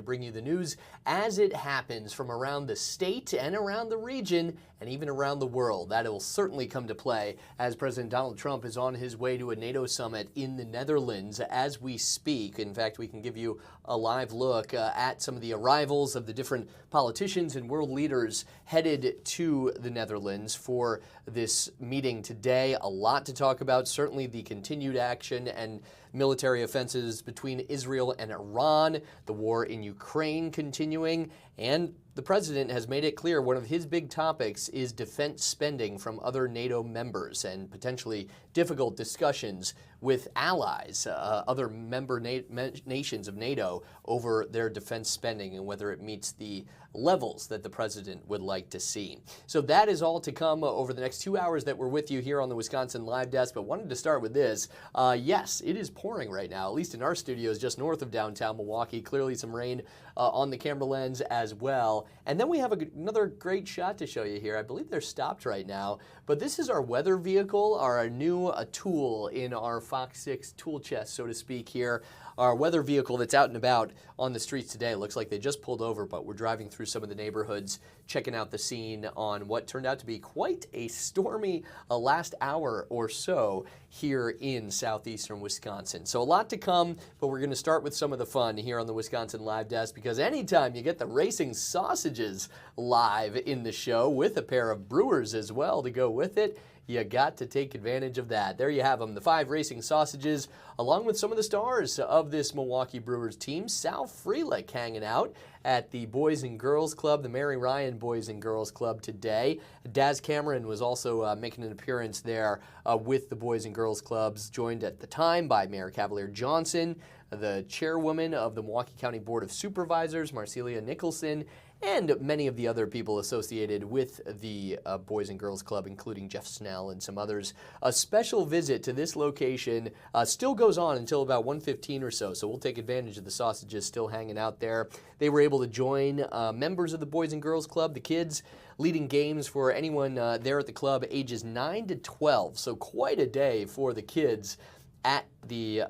bring you the news as it happens from around the state and around the region and even around the world. That will certainly come to play as President Donald Trump is on his way to a NATO summit in the Netherlands as we speak. In fact, we can give you a live look at some of the arrivals of the different politicians and world leaders headed to the Netherlands for this meeting today. A lot to talk about, certainly the continued action and military offenses between Israel and Iran, the war in Ukraine continuing, and the president has made it clear one of his big topics is defense spending from other NATO members and potentially difficult discussions with allies, other member nations of NATO, over their defense spending and whether it meets the levels that the president would like to see. So that is all to come over the next 2 hours that we're with you here on the Wisconsin Live Desk. But wanted to start with this. Yes, it is pouring right now, at least in our studios just north of downtown Milwaukee. Clearly some rain on the camera lens as well. And then we have another great shot to show you here. I believe they're stopped right now. But this is our weather vehicle, our new tool in our FOX6 tool chest, so to speak here. Our weather vehicle that's out and about on the streets today. Looks like they just pulled over, but we're driving through some of the neighborhoods, checking out the scene on what turned out to be quite a stormy last hour or so here in southeastern Wisconsin. So a lot to come, but we're going to start with some of the fun here on the Wisconsin Live Desk, because anytime you get the racing sausages live in the show with a pair of Brewers as well to go with it, you got to take advantage of that. There you have them, the 5 racing sausages, along with some of the stars of this Milwaukee Brewers team. Sal Frelick hanging out at the Boys and Girls Club, the Mary Ryan Boys and Girls Club today. Daz Cameron was also making an appearance there with the Boys and Girls Clubs, joined at the time by Mayor Cavalier Johnson, the chairwoman of the Milwaukee County Board of Supervisors, Marcelia Nicholson, and many of the other people associated with the Boys and Girls Club, including Jeff Snell and some others. A special visit to this location still goes on until about 1:15 or so, so we'll take advantage of the sausages still hanging out there. They were able to join members of the Boys and Girls Club, the kids, leading games for anyone there at the club ages 9 to 12, so quite a day for the kids at the,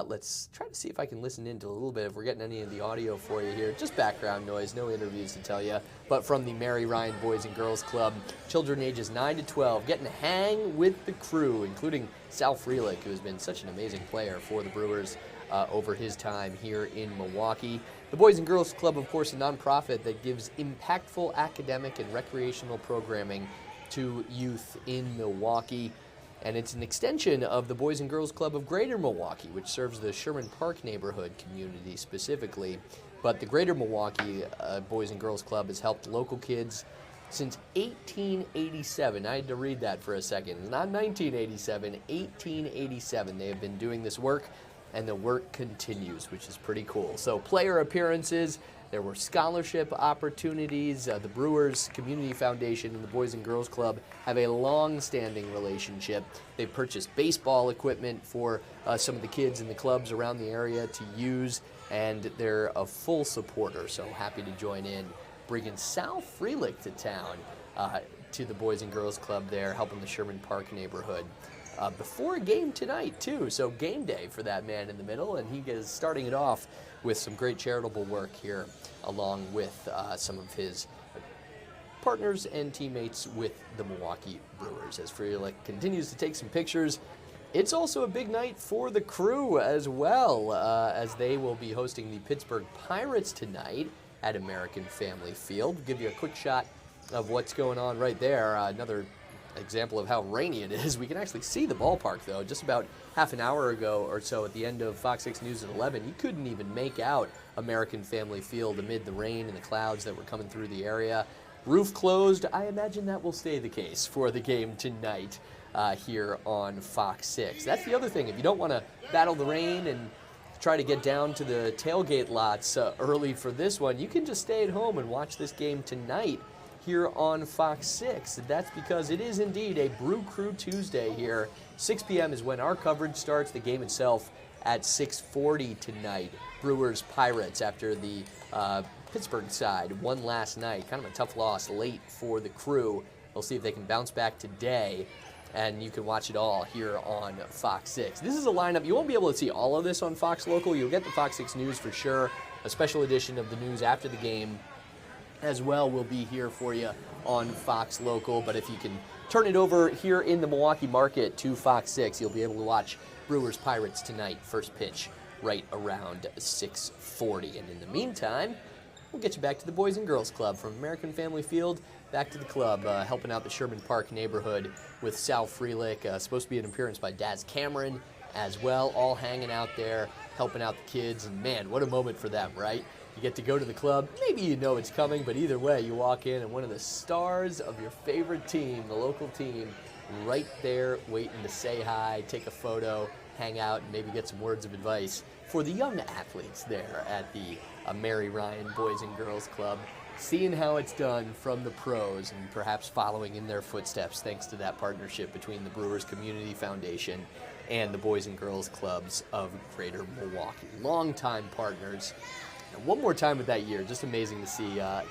let's try to see if I can listen into a little bit if we're getting any of the audio for you here. Just background noise, no interviews to tell you, but from the Mary Ryan Boys and Girls Club, children ages 9 to 12 getting to hang with the crew, including Sal Frelick, who has been such an amazing player for the Brewers over his time here in Milwaukee. The Boys and Girls Club, of course, a nonprofit that gives impactful academic and recreational programming to youth in Milwaukee. And it's an extension of the Boys and Girls Club of Greater Milwaukee, which serves the Sherman Park neighborhood community specifically. But the Greater Milwaukee Boys and Girls Club has helped local kids since 1887. I had to read that for a second. It's not 1987, 1887. They have been doing this work, and the work continues, which is pretty cool. So player appearances, there were scholarship opportunities. The Brewers Community Foundation and the Boys and Girls Club have a long-standing relationship. They've purchased baseball equipment for some of the kids in the clubs around the area to use, and they're a full supporter, so happy to join in, bringing Sal Frelick to town to the Boys and Girls Club there, helping the Sherman Park neighborhood. Before a game tonight, too, so game day for that man in the middle, and he is starting it off with some great charitable work here, along with some of his partners and teammates with the Milwaukee Brewers. As Frelick continues to take some pictures, it's also a big night for the crew as well, as they will be hosting the Pittsburgh Pirates tonight at American Family Field. We'll give you a quick shot of what's going on right there. Another example of how rainy it is. We can actually see the ballpark, though. Just about half an hour ago or so at the end of FOX6 News at 11, you couldn't even make out American Family Field amid the rain and the clouds that were coming through the area. Roof closed. I imagine that will stay the case for the game tonight here on FOX6. That's the other thing. If you don't want to battle the rain and try to get down to the tailgate lots early for this one, you can just stay at home and watch this game tonight here on Fox 6. That's because it is indeed a Brew Crew Tuesday here. 6 p.m. is when our coverage starts. The game itself at 6:40 tonight. Brewers Pirates, after the Pittsburgh side won last night. Kind of a tough loss late for the crew. We'll see if they can bounce back today, and you can watch it all here on Fox 6. This is a lineup. You won't be able to see all of this on Fox Local. You'll get the Fox 6 News for sure, a special edition of the news after the game as well will be here for you on Fox Local. But if you can turn it over here in the Milwaukee market to Fox 6, you'll be able to watch Brewers Pirates tonight, first pitch right around 6:40. And in the meantime, we'll get you back to the Boys and Girls Club from American Family Field. Back to the club, helping out the Sherman Park neighborhood with Sal Freelick. Supposed to be an appearance by Daz Cameron as well, all hanging out there, helping out the kids. And man, what a moment for them, right? You get to go to the club. Maybe you know it's coming, but either way, you walk in and one of the stars of your favorite team, the local team, right there waiting to say hi, take a photo, hang out, and maybe get some words of advice for the young athletes there at the Mary Ryan Boys and Girls Club, seeing how it's done from the pros and perhaps following in their footsteps thanks to that partnership between the Brewers Community Foundation and the Boys and Girls Clubs of Greater Milwaukee. Longtime partners. And one more time with that year, just amazing to see. The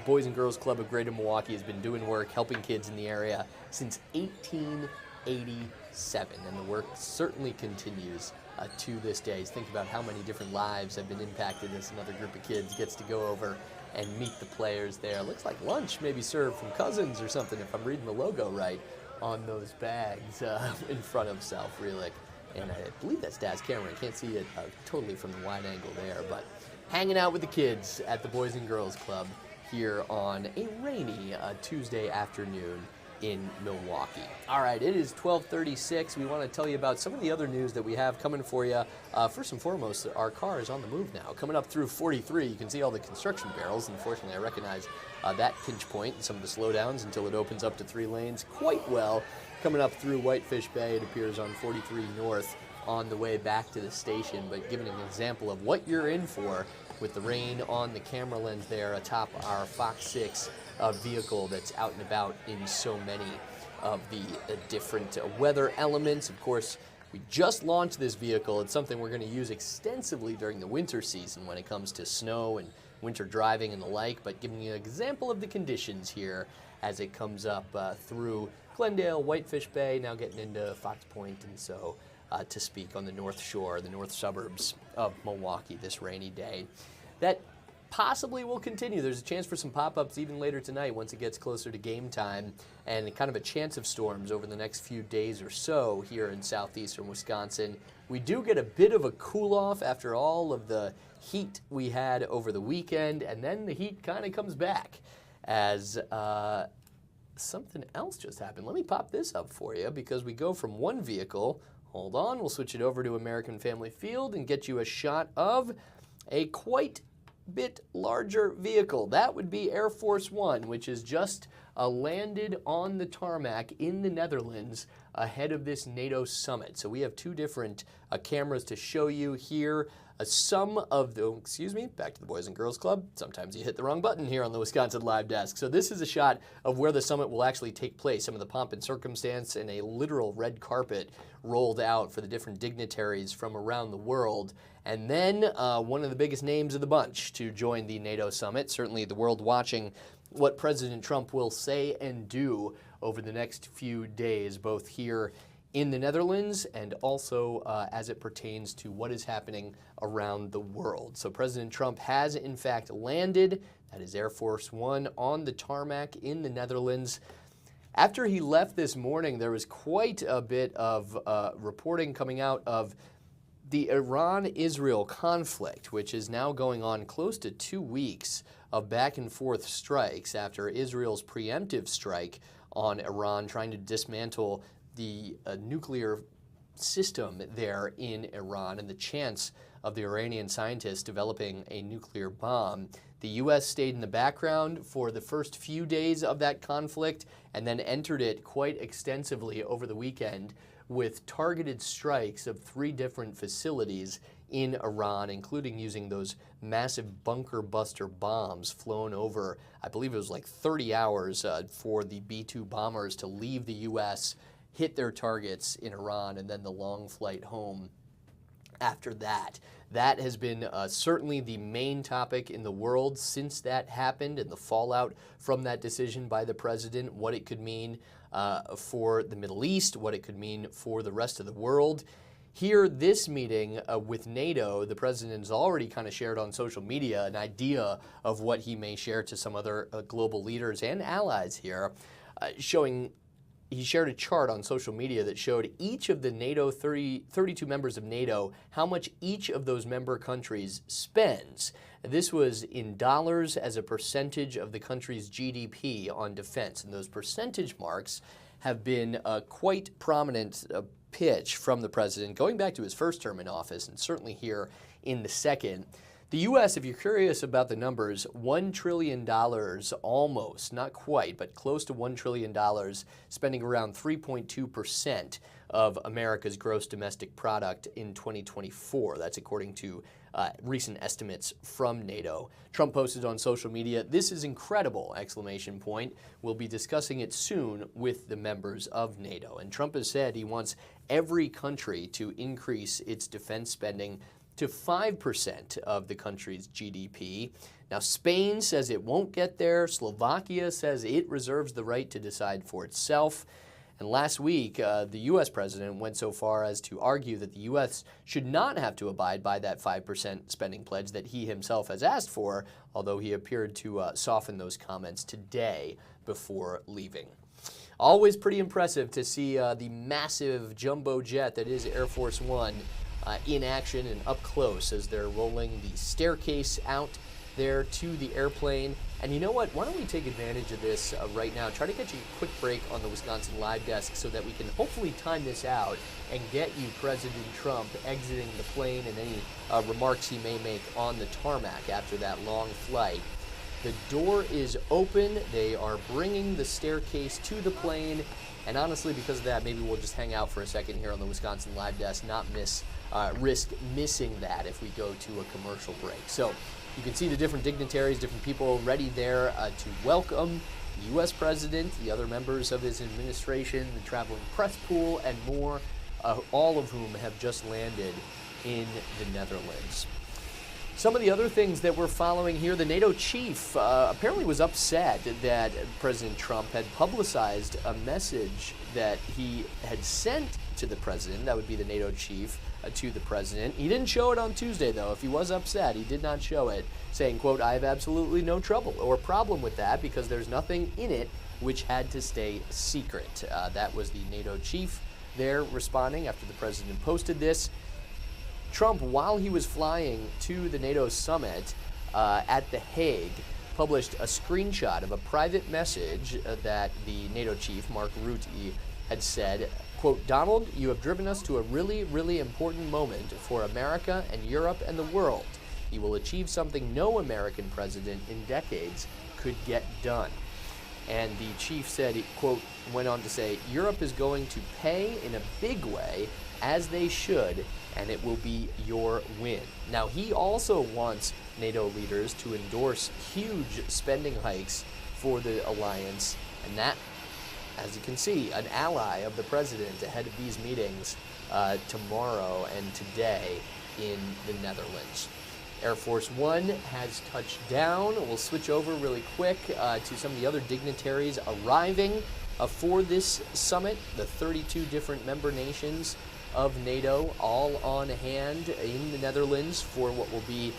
Boys and Girls Club of Greater Milwaukee has been doing work, helping kids in the area since 1887, and the work certainly continues to this day. Think about how many different lives have been impacted as another group of kids gets to go over and meet the players there. Looks like lunch may be served from Cousins or something, if I'm reading the logo right on those bags in front of Sal Freelick. And I believe that's Daz Cameron. I can't see it totally from the wide angle there, but hanging out with the kids at the Boys and Girls Club here on a rainy Tuesday afternoon in Milwaukee. All right, it is 12:36. We want to tell you about some of the other news that we have coming for you. First and foremost, our car is on the move now. Coming up through 43, you can see all the construction barrels. Unfortunately, I recognize that pinch point and some of the slowdowns until it opens up to 3 lanes quite well. Coming up through Whitefish Bay, it appears on 43 North on the way back to the station, but giving an example of what you're in for with the rain on the camera lens there atop our FOX6 vehicle that's out and about in so many of the different weather elements. Of course, we just launched this vehicle. It's something we're going to use extensively during the winter season when it comes to snow and winter driving and the like, but giving you an example of the conditions here as it comes up through Glendale, Whitefish Bay, now getting into Fox Point, and so to speak on the North Shore, the north suburbs of Milwaukee this rainy day. That possibly will continue. There's a chance for some pop-ups even later tonight once it gets closer to game time, and kind of a chance of storms over the next few days or so here in southeastern Wisconsin. We do get a bit of a cool-off after all of the heat we had over the weekend, and then the heat kind of comes back as something else just happened. Let me pop this up for you because we go from one vehicle. Hold on, we'll switch it over to American Family Field and get you a shot of a quite bit larger vehicle. That would be Air Force One, which is just landed on the tarmac in the Netherlands ahead of this NATO summit. So we have 2 different cameras to show you here. Some of the, back to the Boys and Girls Club. Sometimes you hit the wrong button here on the Wisconsin Live Desk. So this is a shot of where the summit will actually take place. Some of the pomp and circumstance and a literal red carpet rolled out for the different dignitaries from around the world. And then one of the biggest names of the bunch to join the NATO summit, certainly the world watching what President Trump will say and do over the next few days, both here in the Netherlands and also as it pertains to what is happening around the world. So President Trump has in fact landed, that is Air Force One, on the tarmac in the Netherlands. After he left this morning, there was quite a bit of reporting coming out of the Iran-Israel conflict, which is now going on close to 2 weeks of back and forth strikes after Israel's preemptive strike on Iran, trying to dismantle the nuclear system there in Iran and the chance of the Iranian scientists developing a nuclear bomb. The U.S. stayed in the background for the first few days of that conflict and then entered it quite extensively over the weekend with targeted strikes of 3 different facilities in Iran, including using those massive bunker buster bombs flown over, I believe it was like 30 hours for the B-2 bombers to leave the U.S., hit their targets in Iran, and then the long flight home after that. That has been certainly the main topic in the world since that happened and the fallout from that decision by the president, what it could mean for the Middle East, what it could mean for the rest of the world. Here, this meeting with NATO, the president has already kind of shared on social media an idea of what he may share to some other global leaders and allies here, he shared a chart on social media that showed each of the NATO 32 members of NATO, how much each of those member countries spends. This was in dollars as a percentage of the country's GDP on defense. And those percentage marks have been a quite prominent pitch from the president going back to his first term in office, and certainly here in the second. The U.S., if you're curious about the numbers, $1 trillion almost, not quite, but close to $1 trillion, spending around 3.2% of America's gross domestic product in 2024. That's according to recent estimates from NATO. Trump posted on social media, "This is incredible!" exclamation point. We'll be discussing it soon with the members of NATO. And Trump has said he wants every country to increase its defense spending to 5% of the country's GDP. Now, Spain says it won't get there. Slovakia says it reserves the right to decide for itself. And last week, the U.S. president went so far as to argue that the U.S. should not have to abide by that 5% spending pledge that he himself has asked for, although he appeared to soften those comments today before leaving. Always pretty impressive to see the massive jumbo jet that is Air Force One in action and up close as they're rolling the staircase out there to the airplane. And you know what? Why don't we take advantage of this right now? Try to get you a quick break on the Wisconsin Live Desk so that we can hopefully time this out and get you President Trump exiting the plane and any remarks he may make on the tarmac after that long flight. The door is open. They are bringing the staircase to the plane. And honestly, because of that, maybe we'll just hang out for a second here on the Wisconsin Live Desk, not risk missing that if we go to a commercial break. So you can see the different dignitaries, different people ready there to welcome the U.S. president, the other members of his administration, the traveling press pool, and more, all of whom have just landed in the Netherlands. Some of the other things that we're following here, the NATO chief apparently was upset that President Trump had publicized a message that he had sent to the president, that would be the NATO chief, to the president. He didn't show it on Tuesday, though. If he was upset, he did not show it, saying, quote, "I have absolutely no trouble or problem with that because there's nothing in it which had to stay secret." That was the NATO chief there responding after the president posted this. Trump, while he was flying to the NATO summit at The Hague, published a screenshot of a private message that the NATO chief, Mark Rutte, had said, quote, "Donald, you have driven us to a really, really important moment for America and Europe and the world. You will achieve something no American president in decades could get done." And the chief said, quote, went on to say, "Europe is going to pay in a big way, as they should, and it will be your win." Now, he also wants NATO leaders to endorse huge spending hikes for the alliance, and that, as you can see, an ally of the president ahead of these meetings tomorrow and today in the Netherlands. Air Force One has touched down. We'll switch over really quick to some of the other dignitaries arriving for this summit, the 32 different member nations of NATO, all on hand in the Netherlands for what will be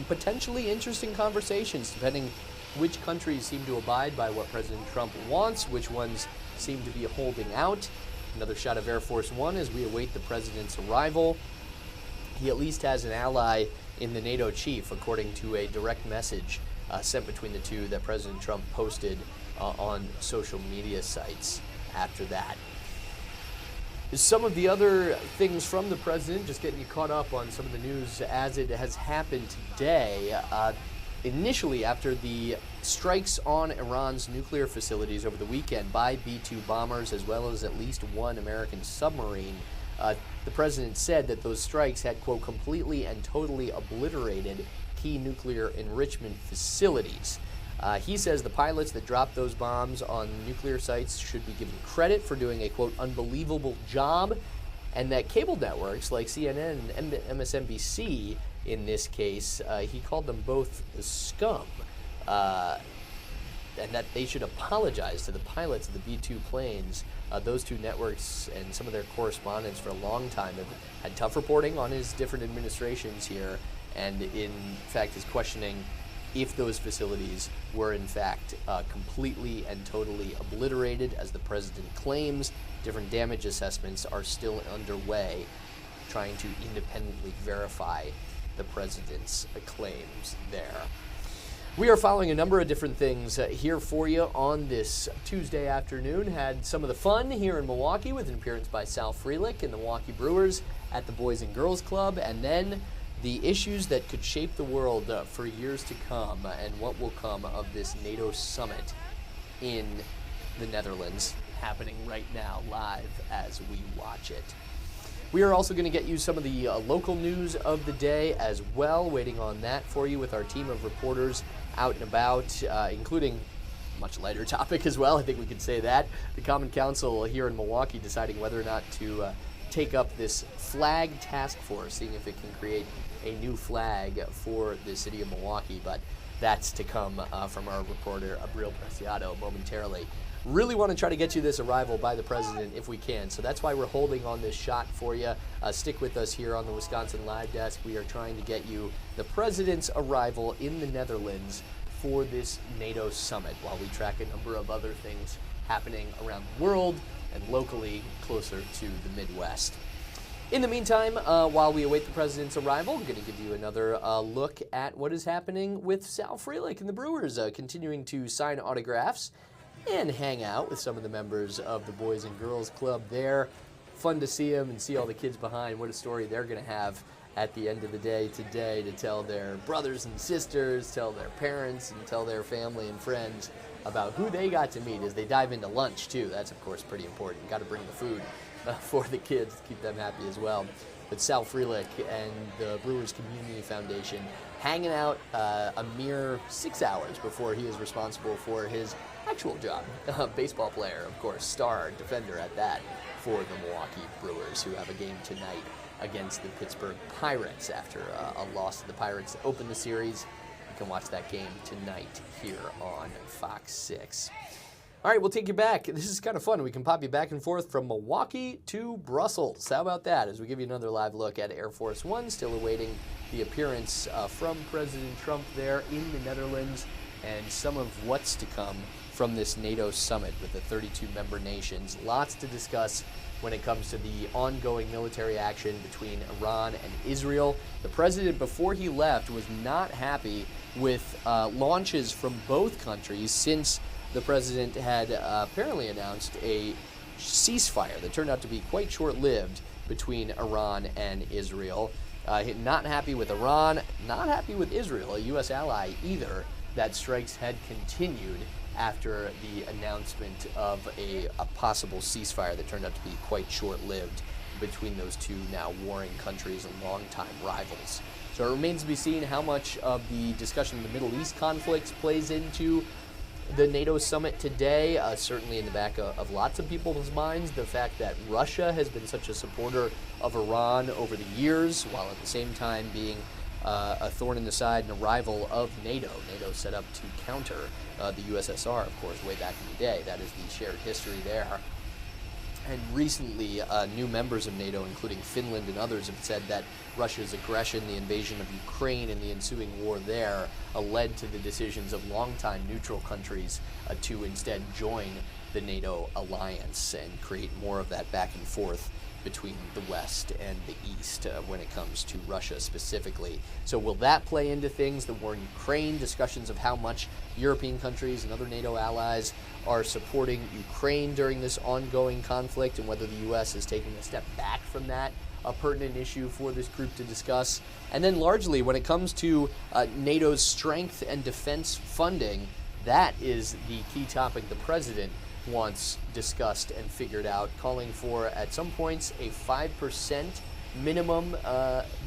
potentially interesting conversations, depending which countries seem to abide by what President Trump wants, which ones seem to be holding out. Another shot of Air Force One as we await the president's arrival. He at least has an ally in the NATO chief, according to a direct message sent between the two that President Trump posted on social media sites after that. Some of the other things from the president, just getting you caught up on some of the news as it has happened today. Initially, after the strikes on Iran's nuclear facilities over the weekend by B-2 bombers, as well as at least one American submarine, the president said that those strikes had, quote, completely and totally obliterated key nuclear enrichment facilities. He says the pilots that dropped those bombs on nuclear sites should be given credit for doing a, quote, unbelievable job, and that cable networks like CNN and MSNBC, in this case, he called them both scum. and that they should apologize to the pilots of the B-2 planes. Those two networks and some of their correspondents for a long time have had tough reporting on his different administrations here, and in fact is questioning if those facilities were in fact completely and totally obliterated, as the president claims. Different damage assessments are still underway, trying to independently verify the president's claims there. We are following a number of different things here for you on this Tuesday afternoon. Had some of the fun here in Milwaukee with an appearance by Sal Frelick and the Milwaukee Brewers at the Boys and Girls Club, and then the issues that could shape the world for years to come and what will come of this NATO summit in the Netherlands, happening right now live as we watch it. We are also going to get you some of the local news of the day as well, waiting on that for you with our team of reporters out and about, including a much lighter topic as well, I think we could say that. The Common Council here in Milwaukee deciding whether or not to take up this flag task force, seeing if it can create a new flag for the city of Milwaukee, but that's to come from our reporter Abril Preciado momentarily. Really want to try to get you this arrival by the president if we can, so that's why we're holding on this shot for you. Stick with us here on the Wisconsin Live Desk. We are trying to get you the president's arrival in the Netherlands for this NATO summit, while we track a number of other things happening around the world and locally closer to the Midwest. In the meantime, while we await the president's arrival, I'm going to give you another look at what is happening with Sal Frelick and the Brewers, continuing to sign autographs and hang out with some of the members of the Boys and Girls Club there. Fun to see them and see all the kids behind. What a story they're going to have at the end of the day today to tell their brothers and sisters, tell their parents, and tell their family and friends about who they got to meet as they dive into lunch, too. That's, of course, pretty important. Got to bring the food for the kids to keep them happy as well. But Sal Frelick and the Brewers Community Foundation hanging out a mere 6 hours before he is responsible for his actual job. Baseball player, of course, star defender at that for the Milwaukee Brewers, who have a game tonight against the Pittsburgh Pirates after a loss to the Pirates to open the series. You can watch that game tonight here on Fox 6. All right, we'll take you back. This is kind of fun. We can pop you back and forth from Milwaukee to Brussels. How about that, as we give you another live look at Air Force One, still awaiting the appearance from President Trump there in the Netherlands, and some of what's to come from this NATO summit with the 32 member nations. Lots to discuss when it comes to the ongoing military action between Iran and Israel. The president, before he left, was not happy with launches from both countries, since the president had apparently announced a ceasefire that turned out to be quite short-lived between Iran and Israel. Not happy with Iran, not happy with Israel, a U.S. ally either. That strikes had continued after the announcement of a possible ceasefire that turned out to be quite short-lived between those two now warring countries and longtime rivals. So it remains to be seen how much of the discussion of the Middle East conflicts plays into the NATO summit today. Certainly in the back of lots of people's minds, the fact that Russia has been such a supporter of Iran over the years, while at the same time being a thorn in the side and a rival of NATO. NATO set up to counter the USSR, of course, way back in the day. That is the shared history there. And recently, new members of NATO, including Finland and others, have said that Russia's aggression, the invasion of Ukraine, and the ensuing war there led to the decisions of longtime neutral countries to instead join the NATO alliance and create more of that back and forth between the West and the East when it comes to Russia specifically. So will that play into things? The war in Ukraine, discussions of how much European countries and other NATO allies are supporting Ukraine during this ongoing conflict, and whether the U.S. is taking a step back from that, a pertinent issue for this group to discuss. And then largely when it comes to NATO's strength and defense funding, that is the key topic the president wants discussed and figured out, calling for, at some points, a 5% minimum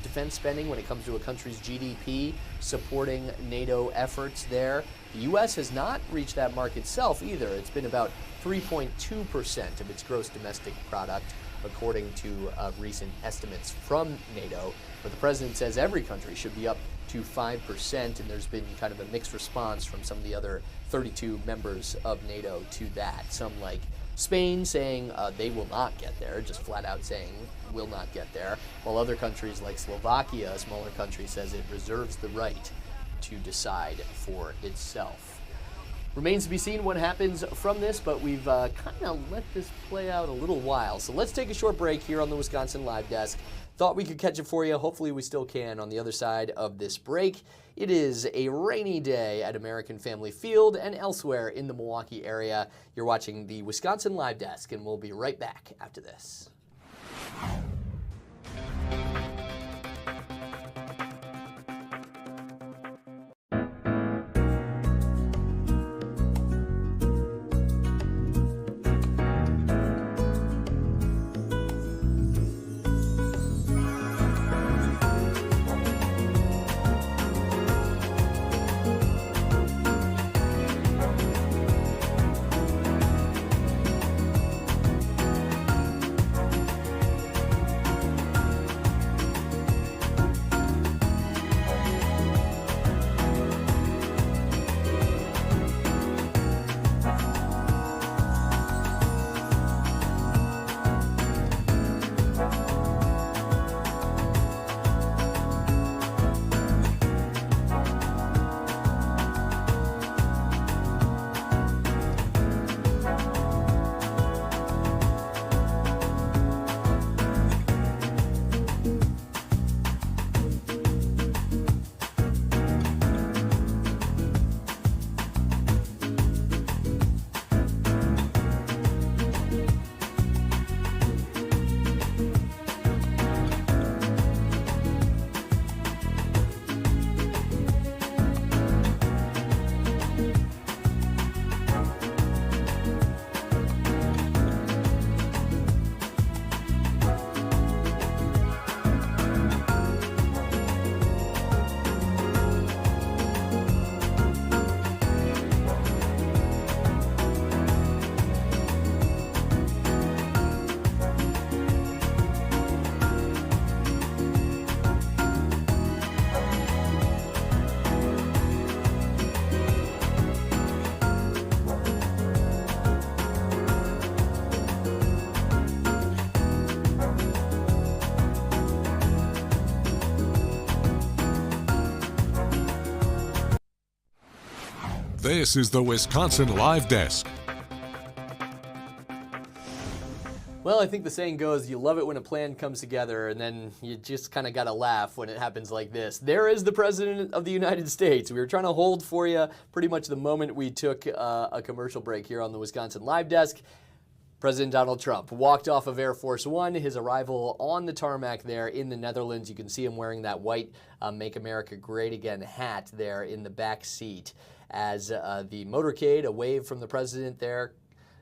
defense spending when it comes to a country's GDP, supporting NATO efforts there. The U.S. has not reached that mark itself either. It's been about 3.2% of its gross domestic product, according to recent estimates from NATO. But the president says every country should be up to 5%, and there's been kind of a mixed response from some of the other 32 members of NATO to that. Some like Spain saying they will not get there, just flat out saying will not get there, while other countries like Slovakia, a smaller country, says it reserves the right to decide for itself. Remains to be seen what happens from this, but we've kind of let this play out a little while. So let's take a short break here on the Wisconsin Live Desk. Thought we could catch it for you. Hopefully we still can on the other side of this break. It is a rainy day at American Family Field and elsewhere in the Milwaukee area. You're watching the Wisconsin Live Desk, and we'll be right back after this. This is the Wisconsin Live Desk. Well, I think the saying goes, you love it when a plan comes together, and then you just kind of got to laugh when it happens like this. There is the President of the United States. We were trying to hold for you pretty much the moment we took a commercial break here on the Wisconsin Live Desk. President Donald Trump walked off of Air Force One, his arrival on the tarmac there in the Netherlands. You can see him wearing that white Make America Great Again hat there in the back seat as the motorcade, a wave from the president there,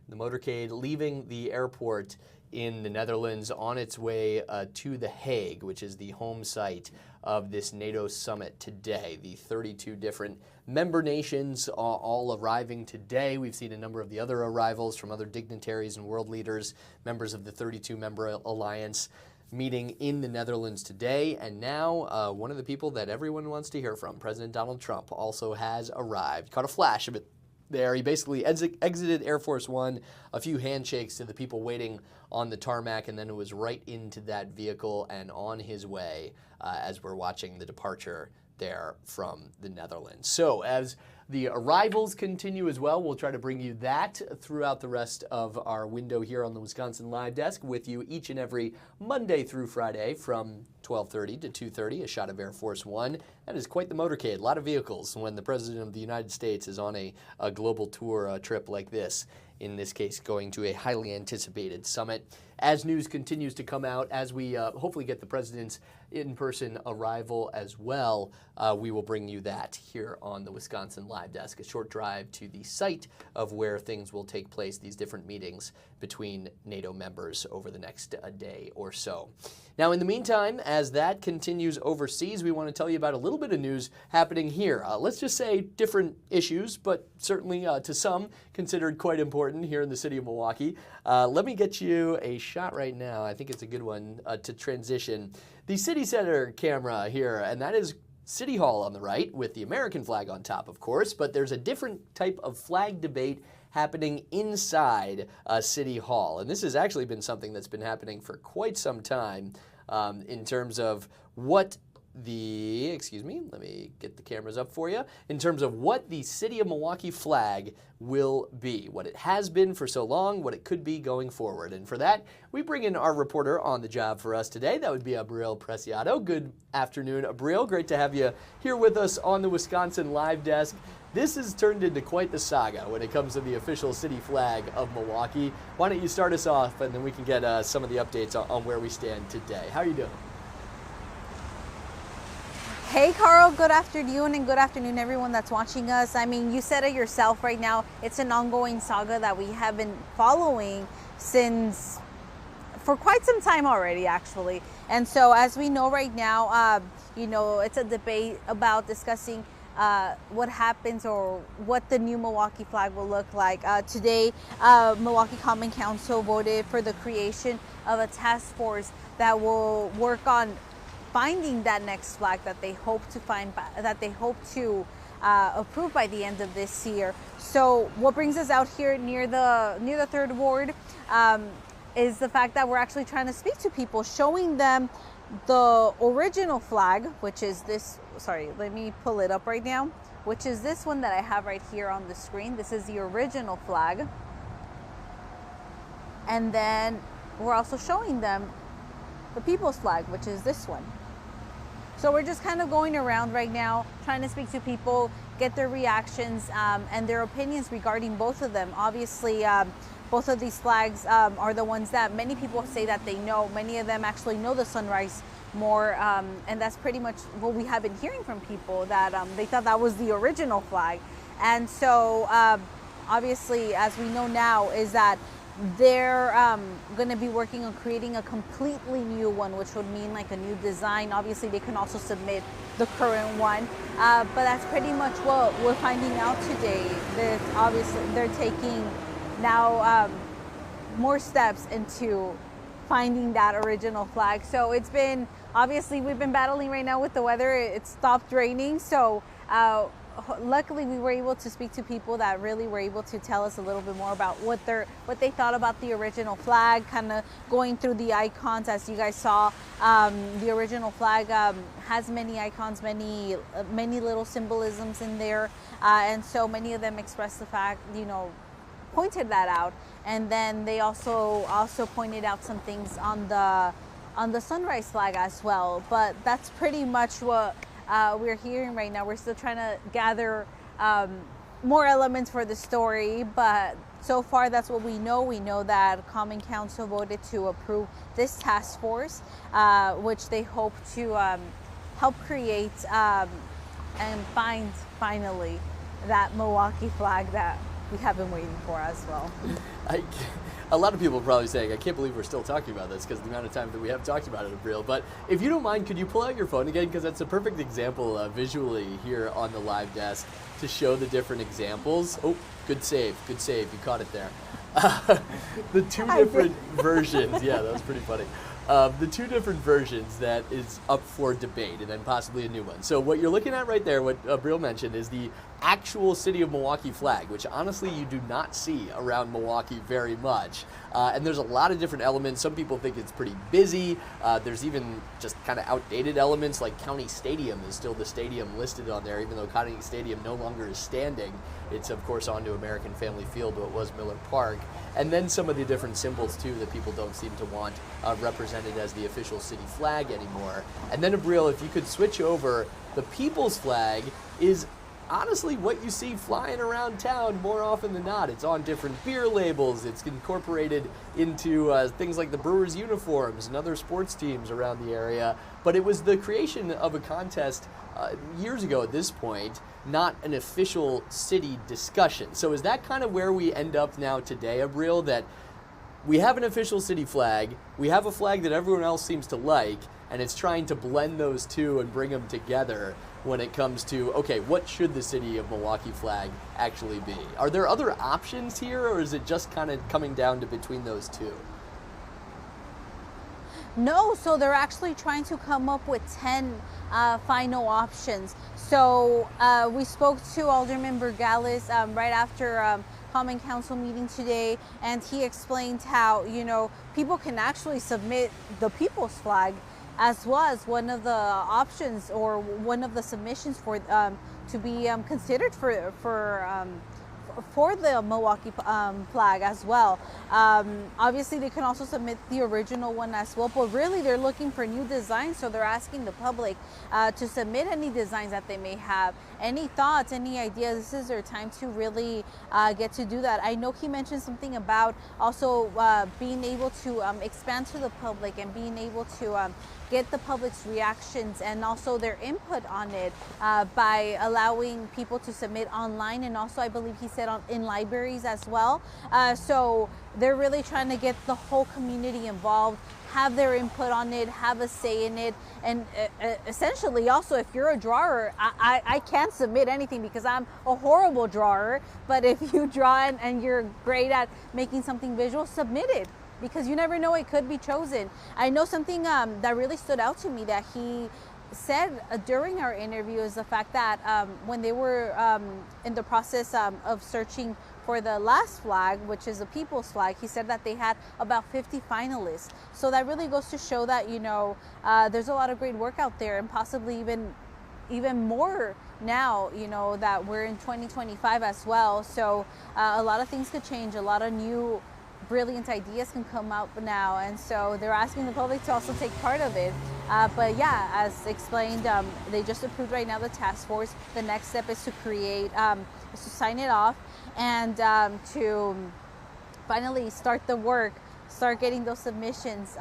the motorcade leaving the airport in the Netherlands on its way to The Hague, which is the home site of this NATO summit today. The 32 different member nations are all arriving today. We've seen a number of the other arrivals from other dignitaries and world leaders, members of the 32-member alliance, meeting in the Netherlands today. And now one of the people that everyone wants to hear from, President Donald Trump, also has arrived. Caught a flash of it there. He basically exited Air Force One, a few handshakes to the people waiting on the tarmac, and then it was right into that vehicle and on his way as we're watching the departure there from the Netherlands. So as the arrivals continue as well, we'll try to bring you that throughout the rest of our window here on the Wisconsin Live Desk with you each and every Monday through Friday from 12:30 to 2:30, a shot of Air Force One. That is quite the motorcade, a lot of vehicles when the President of the United States is on a global tour trip like this. In this case, going to a highly anticipated summit. As news continues to come out, as we hopefully get the President's in-person arrival as well, we will bring you that here on the Wisconsin Live Desk, a short drive to the site of where things will take place, these different meetings between NATO members over the next day or so. Now, in the meantime, as that continues overseas, we want to tell you about a little bit of news happening here. Let's just say different issues, but certainly to some considered quite important here in the city of Milwaukee. Let me get you a shot right now. I think it's a good one to transition. The city center camera here, and that is City Hall on the right with the American flag on top, of course, but there's a different type of flag debate happening inside City Hall. And this has actually been something that's been happening for quite some time in terms of what excuse me, let me get the cameras up for you, in terms of what the City of Milwaukee flag will be, what it has been for so long, what it could be going forward. And for that, we bring in our reporter on the job for us today. That would be Abril Preciado. Good afternoon, Abril. Great to have you here with us on the Wisconsin Live Desk. This has turned into quite the saga when it comes to the official city flag of Milwaukee. Why don't you start us off, and then we can get some of the updates on where we stand today. How are you doing? Hey Carl, good afternoon, and good afternoon everyone that's watching us. I mean, you said it yourself right now, it's an ongoing saga that we have been following for quite some time already, actually. And so as we know right now, it's a debate about discussing what happens or what the new Milwaukee flag will look like. Today, Milwaukee Common Council voted for the creation of a task force that will work on finding that next flag that they hope to approve by the end of this year. So what brings us out here near the third ward is the fact that we're actually trying to speak to people, showing them the original flag, which is this. Sorry, let me pull it up right now, which is this one that I have right here on the screen. This is the original flag. And then we're also showing them the people's flag, which is this one. So we're just kind of going around right now, trying to speak to people, get their reactions and their opinions regarding both of them. Obviously, both of these flags are the ones that many people say that they know. Many of them actually know the sunrise more, and that's pretty much what we have been hearing from people, that they thought that was the original flag. And so obviously, as we know now, is that they're going to be working on creating a completely new one, which would mean like a new design. Obviously, they can also submit the current one, but that's pretty much what we're finding out today. That obviously they're taking now more steps into finding that original flag. So it's been, obviously we've been battling right now with the weather. It stopped raining, so luckily we were able to speak to people that really were able to tell us a little bit more about what they thought about the original flag, kind of going through the icons. As you guys saw, the original flag has many icons, many little symbolisms in there, and so many of them expressed the fact, pointed that out. And then they also pointed out some things on the sunrise flag as well. But that's pretty much what we're hearing right now. We're still trying to gather more elements for the story, but so far that's what we know. We know that Common Council voted to approve this task force, which they hope to help create and find finally that Milwaukee flag that we have been waiting for as well. A lot of people are probably saying, I can't believe we're still talking about this because the amount of time that we have talked about it is real. But if you don't mind, could you pull out your phone again? Because that's a perfect example visually here on the live desk to show the different examples. Oh, good save. You caught it there. The two different versions. Yeah, that was pretty funny. The two different versions that is up for debate, and then possibly a new one. So what you're looking at right there, what Abril mentioned, is the actual City of Milwaukee flag, which honestly you do not see around Milwaukee very much. And there's a lot of different elements. Some people think it's pretty busy. There's even just kind of outdated elements, like County Stadium is still the stadium listed on there, even though County Stadium no longer is standing. It's, of course, onto American Family Field, but it was Miller Park. And then some of the different symbols, too, that people don't seem to want represented as the official city flag anymore. And then, Abril, if you could switch over, the people's flag is honestly what you see flying around town more often than not. It's on different beer labels. It's incorporated into things like the Brewers uniforms and other sports teams around the area. But it was the creation of a contest years ago at this point, not an official city discussion. So is that kind of where we end up now today, Abril, that we have an official city flag, we have a flag that everyone else seems to like, and it's trying to blend those two and bring them together when it comes to, okay, what should the City of Milwaukee flag actually be? Are there other options here, or is it just kind of coming down to between those two? No, so they're actually trying to come up with 10 final options. So we spoke to Alderman Burgalis right after Common Council meeting today, and he explained how, you know, people can actually submit the people's flag as well as one of the options or one of the submissions for to be considered for the Milwaukee flag as well. Obviously, they can also submit the original one as well, but really they're looking for new designs, so they're asking the public to submit any designs that they may have, any thoughts, any ideas. This is their time to really get to do that. I know he mentioned something about also being able to expand to the public and being able to get the public's reactions and also their input on it by allowing people to submit online, and also I believe he said in libraries as well. So they're really trying to get the whole community involved, have their input on it, have a say in it, and essentially also if you're a drawer, I can't submit anything because I'm a horrible drawer, but if you draw and you're great at making something visual, submit it, because you never know, it could be chosen. I know something that really stood out to me that he said during our interview is the fact that when they were in the process of searching for the last flag, which is the people's flag, he said that they had about 50 finalists. So that really goes to show that, you know, there's a lot of great work out there, and possibly even more now, you know, that we're in 2025 as well. So a lot of things could change, a lot of new brilliant ideas can come out now, and so they're asking the public to also take part of it. But yeah, as explained, they just approved right now the task force. The next step is to create, is to sign it off, and to finally start the work, start getting those submissions,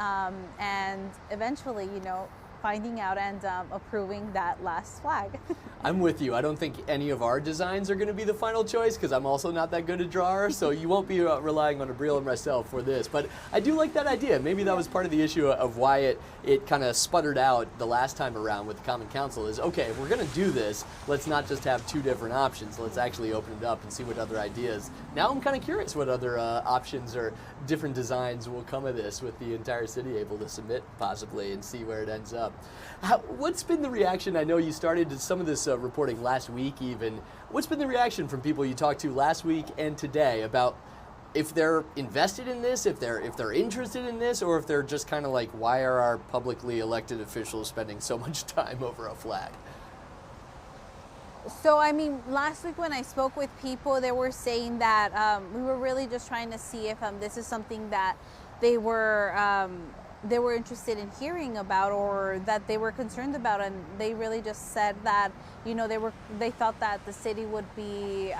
and eventually, you know, finding out and approving that last flag. I'm with you. I don't think any of our designs are going to be the final choice because I'm also not that good a drawer, so you won't be relying on Abril and myself for this. But I do like that idea. Maybe that was part of the issue of why it kind of sputtered out the last time around with the Common Council is, okay, if we're going to do this, let's not just have two different options. Let's actually open it up and see what other ideas. Now I'm kind of curious what other options or different designs will come of this, with the entire city able to submit possibly and see where it ends up. What's been the reaction? I know you started some of this reporting last week even. What's been the reaction from people you talked to last week and today about if they're invested in this, if they're interested in this, or if they're just kind of like, why are our publicly elected officials spending so much time over a flag? So, I mean, last week when I spoke with people, they were saying that we were really just trying to see if this is something that they were interested in hearing about, or that they were concerned about, and they really just said that, you know, they thought that the city would be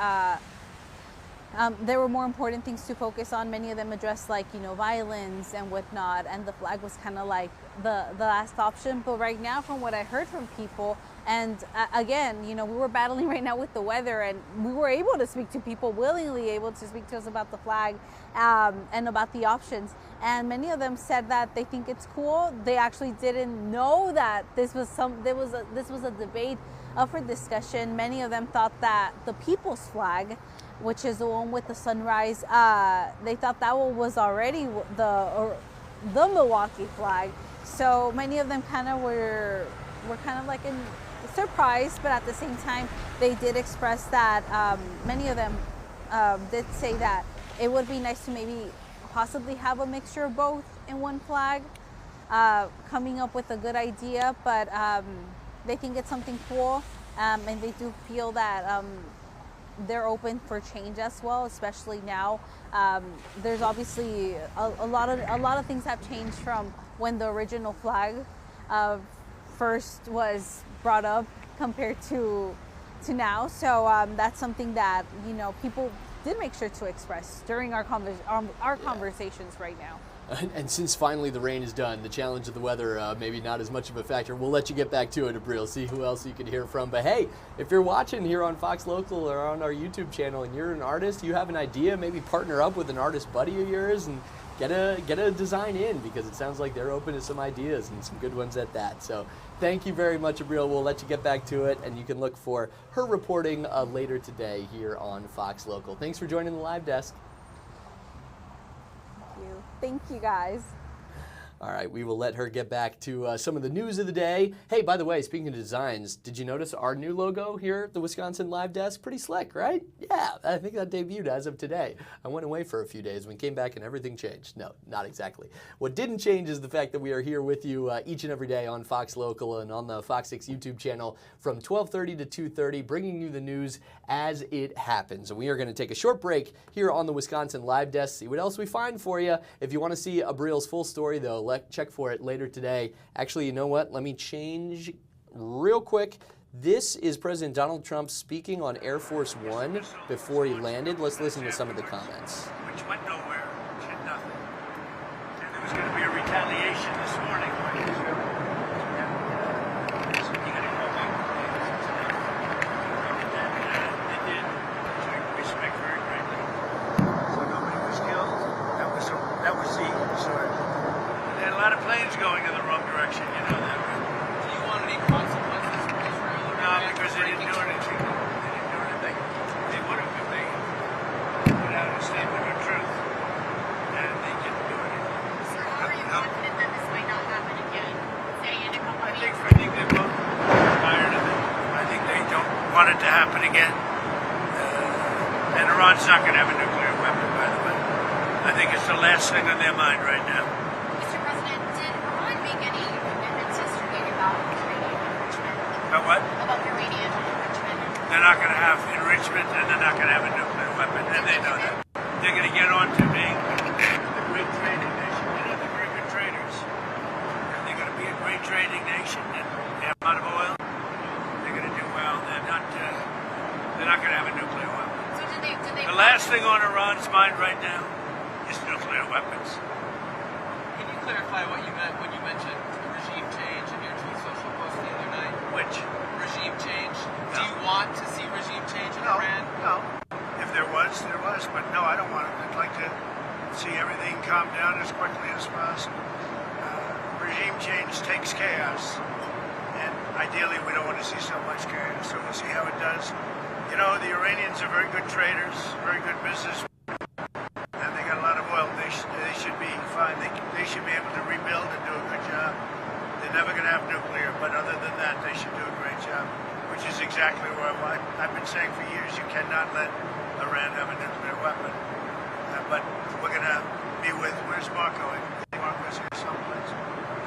there were more important things to focus on. Many of them addressed, like, you know, violence and whatnot, and the flag was kind of like the last option. But right now, from what I heard from people, and again, you know, we were battling right now with the weather, and we were able to speak to people, willingly able to speak to us about the flag and about the options. And many of them said that they think it's cool. They actually didn't know that this was a debate up for discussion. Many of them thought that the people's flag, which is the one with the sunrise, they thought that one was already the Milwaukee flag. So many of them kind of were kind of like in surprised, but at the same time, they did express that many of them did say that it would be nice to maybe possibly have a mixture of both in one flag, coming up with a good idea, but they think it's something cool, and they do feel that they're open for change as well, especially now. There's obviously a lot of things have changed from when the original flag first was brought up compared to now. So that's something that, you know, people did make sure to express during our conversations right now. And since finally the rain is done, the challenge of the weather maybe not as much of a factor. We'll let you get back to it, Abril, see who else you can hear from. But hey, if you're watching here on Fox Local or on our YouTube channel and you're an artist, you have an idea, maybe partner up with an artist buddy of yours and get a design in, because it sounds like they're open to some ideas and some good ones at that. So thank you very much, Abril. We'll let you get back to it, and you can look for her reporting later today here on Fox Local. Thanks for joining the live desk. Thank you guys. All right, we will let her get back to some of the news of the day. Hey, by the way, speaking of designs, did you notice our new logo here at the Wisconsin Live Desk? Pretty slick, right? Yeah, I think that debuted as of today. I went away for a few days. We came back and everything changed. No, not exactly. What didn't change is the fact that we are here with you each and every day on Fox Local and on the Fox 6 YouTube channel from 12:30 to 2:30, bringing you the news as it happens. And we are going to take a short break here on the Wisconsin Live Desk, see what else we find for you. If you want to see Abril's full story, though, check for it later today. Actually, you know what? Let me change real quick. This is President Donald Trump speaking on Air Force One before he landed. Let's listen to some of the comments. Which went nowhere, did nothing. And there was going to be a retaliation this morning. They did, which I respect very greatly. So nobody was killed. That was the sort. There had a lot of planes going in the wrong direction, you know that. Do you want any consequences for Israel? No, because they didn't do anything. They didn't do anything. They would have if they put out a statement of truth. And they didn't do anything. Sir, are you confident that this might not happen again, say in a couple of weeks? I think they're both tired of it. I think they don't want it to happen again. And Iran's not going to have a nuclear weapon, by the way. I think it's the last thing on their mind right now. Mr. President, did Iran make any commitments yesterday about uranium enrichment? But what? About uranium enrichment? They're not going to have enrichment, and they're not going to have a nuclear weapon, and they know that. They're going to get on to being the great trading nation. You know, they're very good traders. And they're going to be a great trading nation, and they have a lot of oil. They're going to do well. They're not going to have a nuclear weapon. So did they The last thing on Iran's mind right now is nuclear weapons. Can you clarify what you meant when you mentioned regime change in your Truth Social post the other night? Which? Regime change? Do No. you want to see regime change in Iran? No. If there was, there was. But no, I don't want it. I'd like to see everything calm down as quickly as possible. Regime change takes chaos. And ideally, we don't want to see so much chaos. So we'll see how it does. You know, the Iranians are very good traders, very good businessmen. And they got a lot of oil. They should be fine. They should be able to rebuild and do a good job. They're never going to have nuclear, but other than that, they should do a great job, which is exactly what I've been saying for years. You cannot let Iran have a nuclear weapon. But we're going to be with, where's Mark going? Marco's here someplace.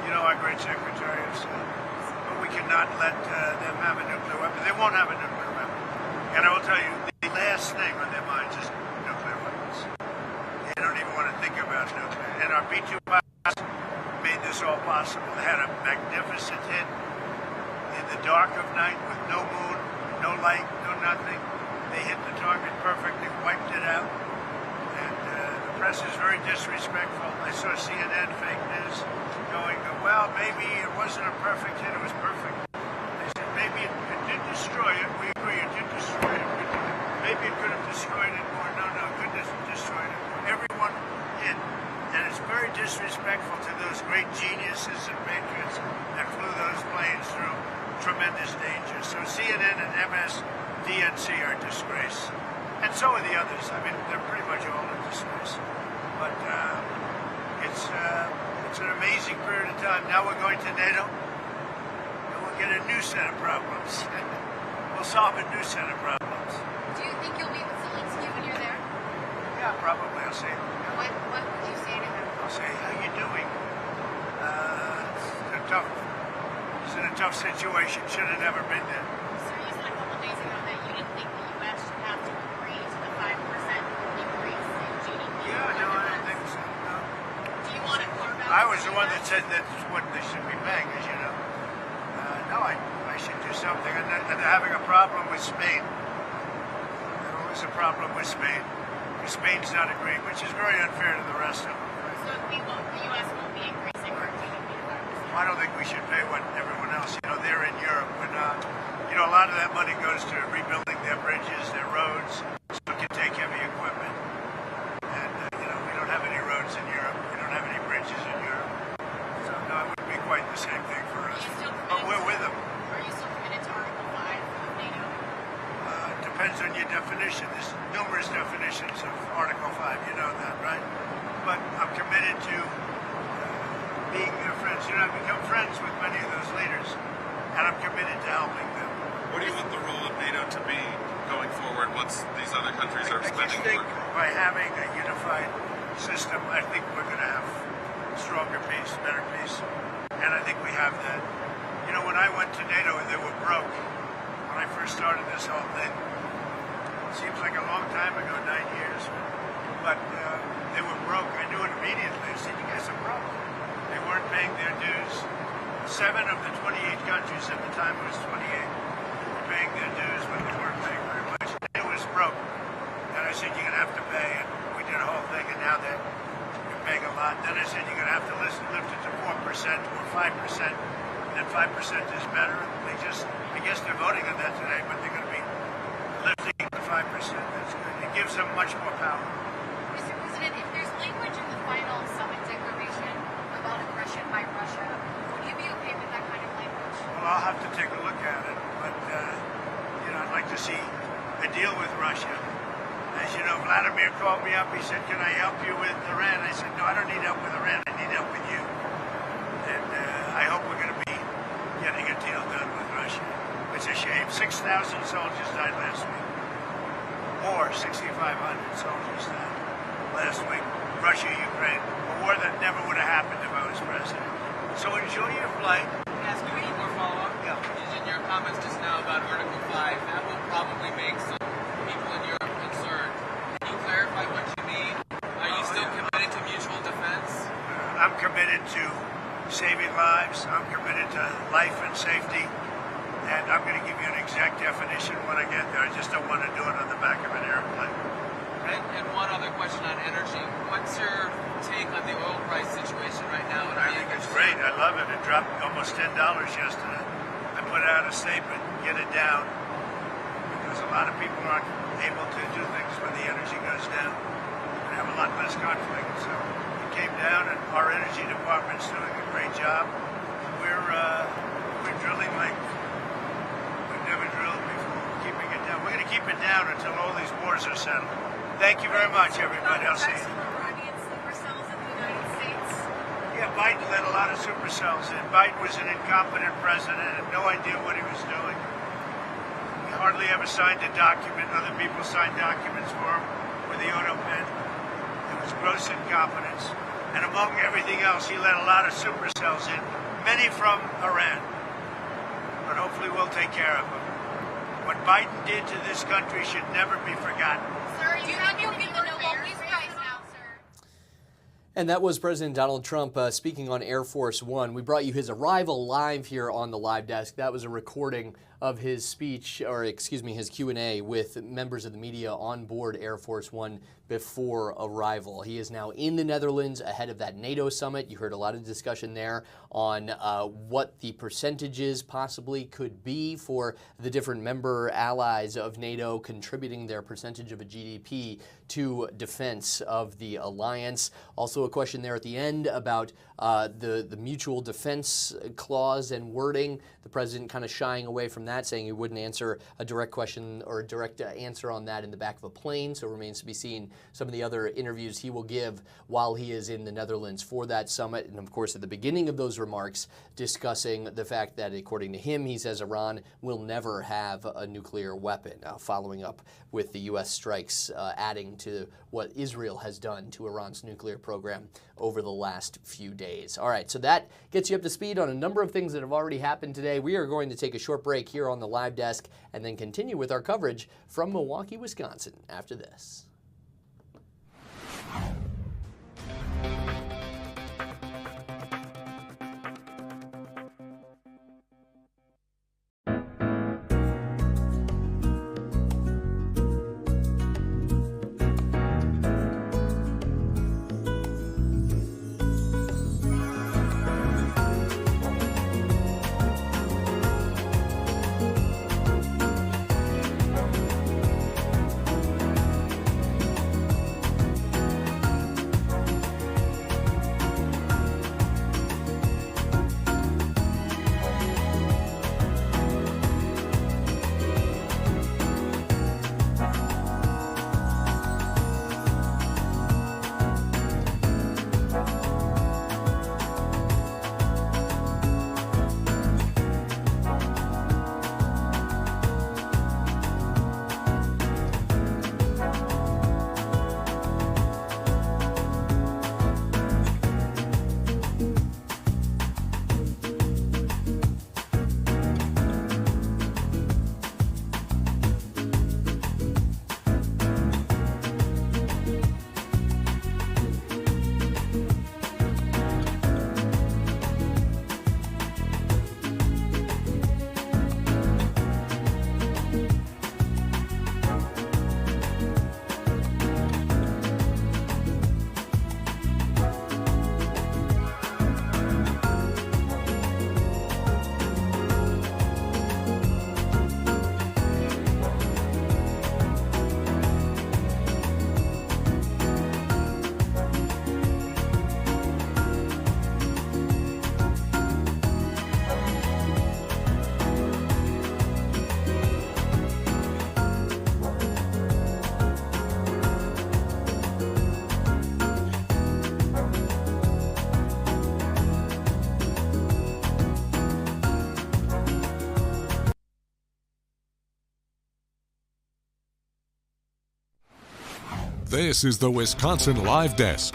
You know, our great Secretary of State. But we cannot let them have a nuclear weapon. They won't have a nuclear weapon. And I will tell you, the last thing on their minds is nuclear weapons. They don't even want to think about nuclear. And our B-2 pilots made this all possible. They had a magnificent hit in the dark of night with no moon, no light, no nothing. They hit the target perfectly, wiped it out. And the press is very disrespectful. I saw CNN fake news going, well, maybe it wasn't a perfect hit, it was perfect. They said maybe it did destroy it. We agree it did destroy it. Maybe it could have destroyed it more. No, it couldn't have destroyed it more. Everyone hit. And it's very disrespectful to those great geniuses and patriots that flew those planes through tremendous danger. So CNN and MSDNC are a disgrace. And so are the others. I mean, they're pretty much all a disgrace. But it's an amazing period of time. Now we're going to NATO, and we'll get a new set of problems. We'll solve a new set of problems. Do you think you'll meet with Zelensky when you're there? Yeah, probably. I'll say it. What would you say to him? I'll say, how you doing? He's in a tough situation. Should have never been there. Sir, you said a couple days ago that you didn't think the U.S. should have to agree to the 5% increase in GDP. Yeah, no, I don't think so. No. Do you want to carve out? I was the one that said that's what they should be paying, as you know. No, I should do something. And they're having a problem with Spain. There always a problem with Spain. Because Spain's not agreeing, which is very unfair to the rest of them. So the U.S. won't be increasing our GDP to 5%. I don't think we should pay what everyone else. You know, they're in Europe. We're not. You know, a lot of that money goes to rebuilding their bridges, their roads, so it can take heavy equipment. And, you know, we don't have any roads in Europe. We don't have any bridges in Europe. So, no, it wouldn't be quite the same thing for us. But we're with them. Are you still committed to Article 5 of NATO? Depends on your definition. There's numerous definitions of Article 5. You know that, right? But I'm committed to being So, I've become friends with many of those leaders, and I'm committed to helping them. What do you want the role of NATO to be going forward once these other countries are I spending just think more? by having a unified system, I think we're going to have stronger peace, better peace, and I think we have that. When I went to NATO, they were broke. When I first started this whole thing, seems like a long time ago, 9 years, but they were broke. I knew it immediately. I said, you guys are broke. They weren't paying their dues. 7 of the 28 countries at the time, it was 28, were paying their dues, but they weren't paying very much. It was broke. And I said, you're going to have to pay. And we did a whole thing, and now they're paying a lot. Then I said, you're going to have to lift it to 4% or 5%. And 5% is better. They just, I guess they're voting on that today, but they're going to be lifting to 5%. That's good. It gives them much more power. Mr. President, if there's language in the final summit declaration about aggression by Russia, would you be okay with that kind of language? Well, I'll have to take a look at it, but I'd like to see a deal with Russia. As you know, Vladimir called me up. He said, "Can I help you with Iran?" I said, "No, I don't need help with Iran. I need help with you." And I hope we're going to be getting a deal done with Russia. It's a shame. 6,000 soldiers died last week. More, 6,500 soldiers died last week. Russia, Ukraine, a war that never would have happened if I was president. So enjoy your flight. Can I ask you one more follow-up? Yeah. In your comments just now about Article 5, that will probably make some people in Europe concerned. Can you clarify what you mean? Are you still committed to mutual defense? I'm committed to saving lives. I'm committed to life and safety. And I'm going to give you an exact definition when I get there. I just don't want to do it on the back of an airplane. And one other question on energy. What's your take on the oil price situation right now? I think it's great. I love it. It dropped almost $10 yesterday. I put out a statement, get it down, because a lot of people aren't able to do things when the energy goes down. We have a lot less conflict. So it came down, and our energy department's doing a great job. We're drilling like we've never drilled before. We're keeping it down. We're going to keep it down until all these wars are settled. Thank you very much, everybody. I'll see you. Iranian supercells in the United States. Yeah, Biden let a lot of supercells in. Biden was an incompetent president, had no idea what he was doing. He hardly ever signed a document. Other people signed documents for him with the auto pen. It was gross incompetence. And among everything else, he let a lot of supercells in, many from Iran. But hopefully we'll take care of them. What Biden did to this country should never be forgotten. Sir, you have to be the Milwaukee Prize now, sir. And that was President Donald Trump speaking on Air Force One. We brought you his arrival live here on the live desk. That was a recording of his speech, or excuse me, his Q&A with members of the media on board Air Force One before arrival. He is now in the Netherlands ahead of that NATO summit. You heard a lot of discussion there on what the percentages possibly could be for the different member allies of NATO contributing their percentage of a GDP to defense of the alliance. Also a question there at the end about the mutual defense clause and wording. The president kind of shying away from that, saying he wouldn't answer a direct question or a direct answer on that in the back of a plane. So it remains to be seen some of the other interviews he will give while he is in the Netherlands for that summit. And of course, at the beginning of those remarks, discussing the fact that, according to him, he says Iran will never have a nuclear weapon, following up with the U.S. strikes, adding to what Israel has done to Iran's nuclear program over the last few days. All right, so that gets you up to speed on a number of things that have already happened today. We are going to take a short break here on the live desk and then continue with our coverage from Milwaukee, Wisconsin after this. This is the Wisconsin Live Desk.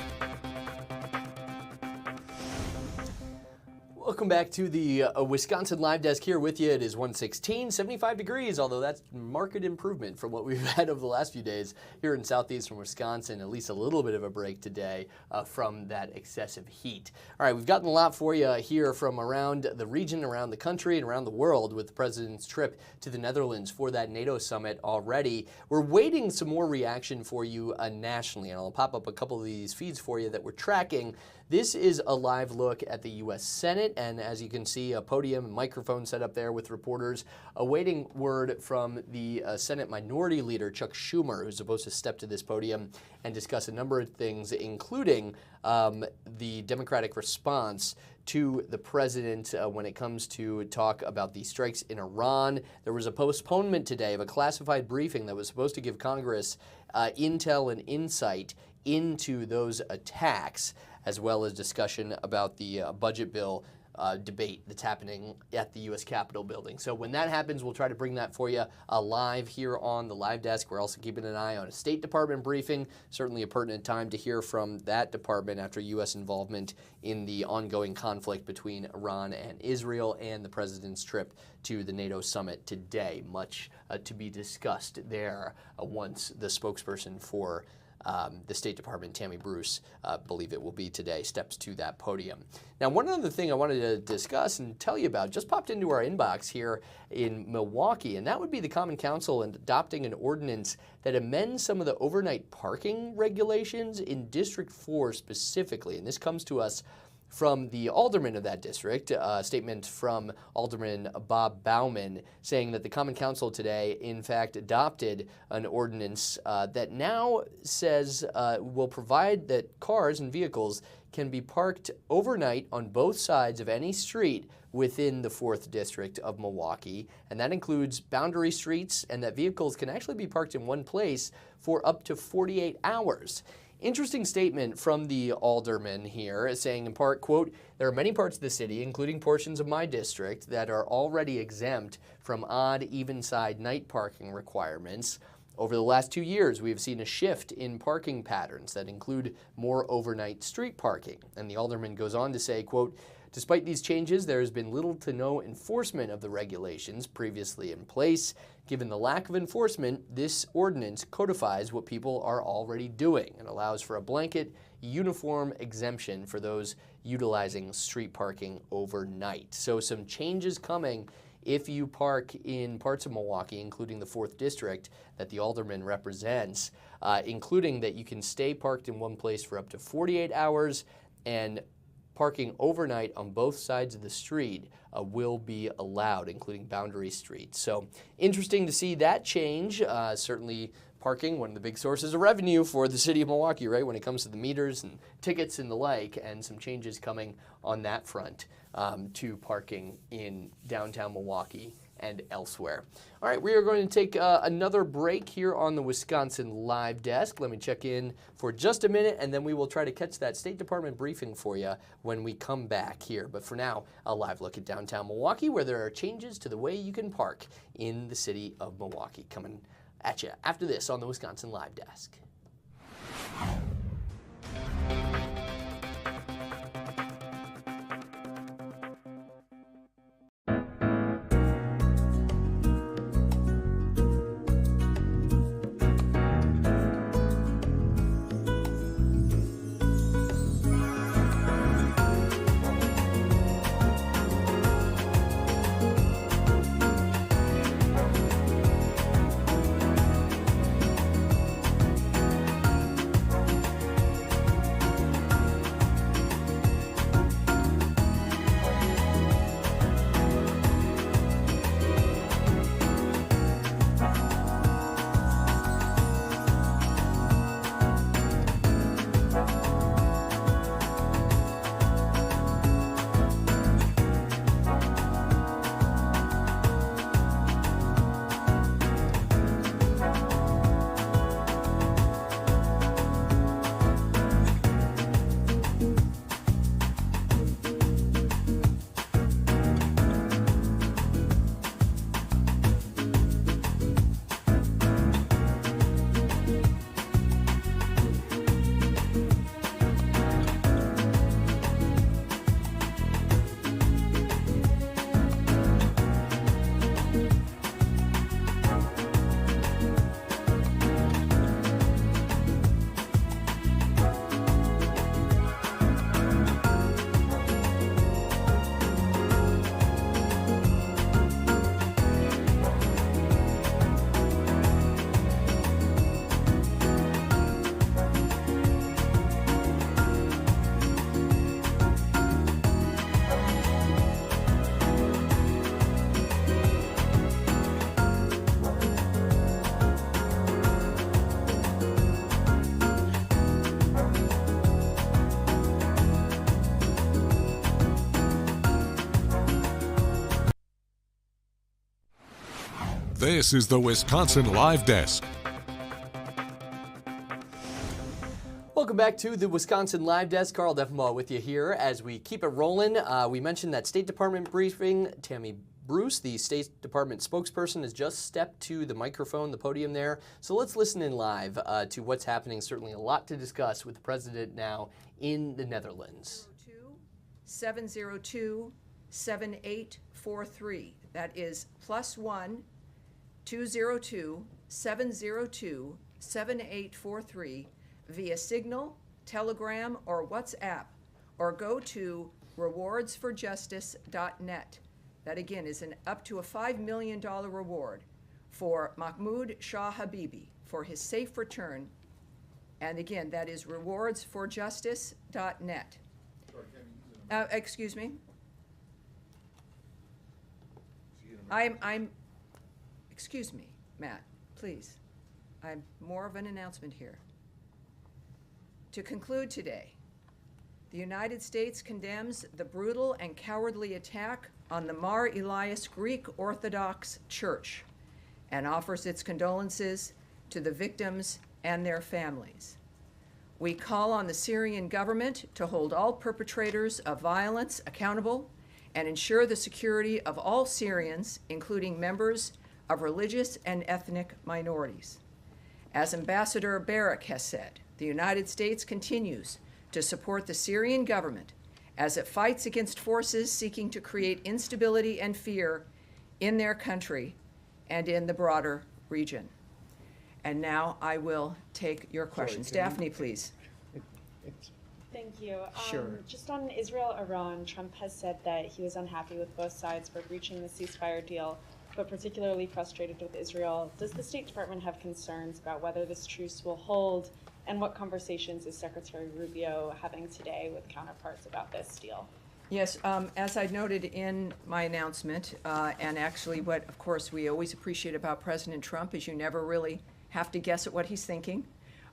Welcome back to the Wisconsin Live Desk. Here with you. It is 116, 75 degrees, although that's marked improvement from what we've had over the last few days here in southeastern Wisconsin. At least a little bit of a break today from that excessive heat. All right, we've gotten a lot for you here from around the region, around the country, and around the world with the president's trip to the Netherlands for that NATO summit already. We're waiting some more reaction for you nationally, and I'll pop up a couple of these feeds for you that we're tracking. This is a live look at the U.S. Senate, and as you can see, a podium and microphone set up there with reporters awaiting word from the Senate Minority Leader, Chuck Schumer, who's supposed to step to this podium and discuss a number of things, including the Democratic response to the president when it comes to talk about the strikes in Iran. There was a postponement today of a classified briefing that was supposed to give Congress intel and insight into those attacks, as well as discussion about the budget bill debate that's happening at the U.S. Capitol building. So when that happens, we'll try to bring that for you live here on the Live Desk. We're also keeping an eye on a State Department briefing, certainly a pertinent time to hear from that department after U.S. involvement in the ongoing conflict between Iran and Israel and the president's trip to the NATO summit today. Much to be discussed there once the spokesperson for the State Department, Tammy Bruce, believe it will be today, steps to that podium. Now, one other thing I wanted to discuss and tell you about just popped into our inbox here in Milwaukee, and that would be the Common Council adopting an ordinance that amends some of the overnight parking regulations in District 4 specifically. And this comes to us from the alderman of that district, a statement from Alderman Bob Bauman saying that the Common Council today, in fact, adopted an ordinance that now says will provide that cars and vehicles can be parked overnight on both sides of any street within the 4th District of Milwaukee, and that includes boundary streets, and that vehicles can actually be parked in one place for up to 48 hours. Interesting statement from the alderman here, saying in part, quote, "There are many parts of the city, including portions of my district, that are already exempt from odd, even-side night parking requirements. Over the last 2 years, we have seen a shift in parking patterns that include more overnight street parking." And the alderman goes on to say, quote, "Despite these changes, there has been little to no enforcement of the regulations previously in place. Given the lack of enforcement, this ordinance codifies what people are already doing and allows for a blanket, uniform exemption for those utilizing street parking overnight." So some changes coming if you park in parts of Milwaukee, including the 4th District that the alderman represents, including that you can stay parked in one place for up to 48 hours, and parking overnight on both sides of the street will be allowed, including boundary streets. So interesting to see that change. Certainly parking, one of the big sources of revenue for the city of Milwaukee, right, when it comes to the meters and tickets and the like, and some changes coming on that front to parking in downtown Milwaukee and elsewhere. All right, we are going to take another break here on the Wisconsin Live Desk. Let me check in for just a minute, and then we will try to catch that State Department briefing for you when we come back here. But for now, a live look at downtown Milwaukee, where there are changes to the way you can park in the city of Milwaukee, coming at you after this on the Wisconsin Live Desk. This is the Wisconsin Live Desk. Welcome back to the Wisconsin Live Desk. Carl Defenbaugh with you here as we keep it rolling. We mentioned that State Department briefing. Tammy Bruce, the State Department spokesperson, has just stepped to the microphone, the podium there. So let's listen in live to what's happening. Certainly a lot to discuss with the president now in the Netherlands. 702-7843. That is +1 202-702-7843 via Signal, Telegram, or WhatsApp, or go to rewardsforjustice.net. That again is up to a $5 million reward for Mahmoud Shah Habibi for his safe return. And again, that is rewardsforjustice.net. Excuse me. Excuse me, Matt, please. I'm more of an announcement here. To conclude today, the United States condemns the brutal and cowardly attack on the Mar Elias Greek Orthodox Church and offers its condolences to the victims and their families. We call on the Syrian government to hold all perpetrators of violence accountable and ensure the security of all Syrians, including members of religious and ethnic minorities. As Ambassador Barak has said, the United States continues to support the Syrian government as it fights against forces seeking to create instability and fear in their country and in the broader region. And now I will take your questions. Daphne, please. Thank you. Sure. Just on Israel-Iran, Trump has said that he was unhappy with both sides for breaching the ceasefire deal, but particularly frustrated with Israel. Does the State Department have concerns about whether this truce will hold, and what conversations is Secretary Rubio having today with counterparts about this deal? Yes, as I noted in my announcement, and actually what, of course, we always appreciate about President Trump is you never really have to guess at what he's thinking,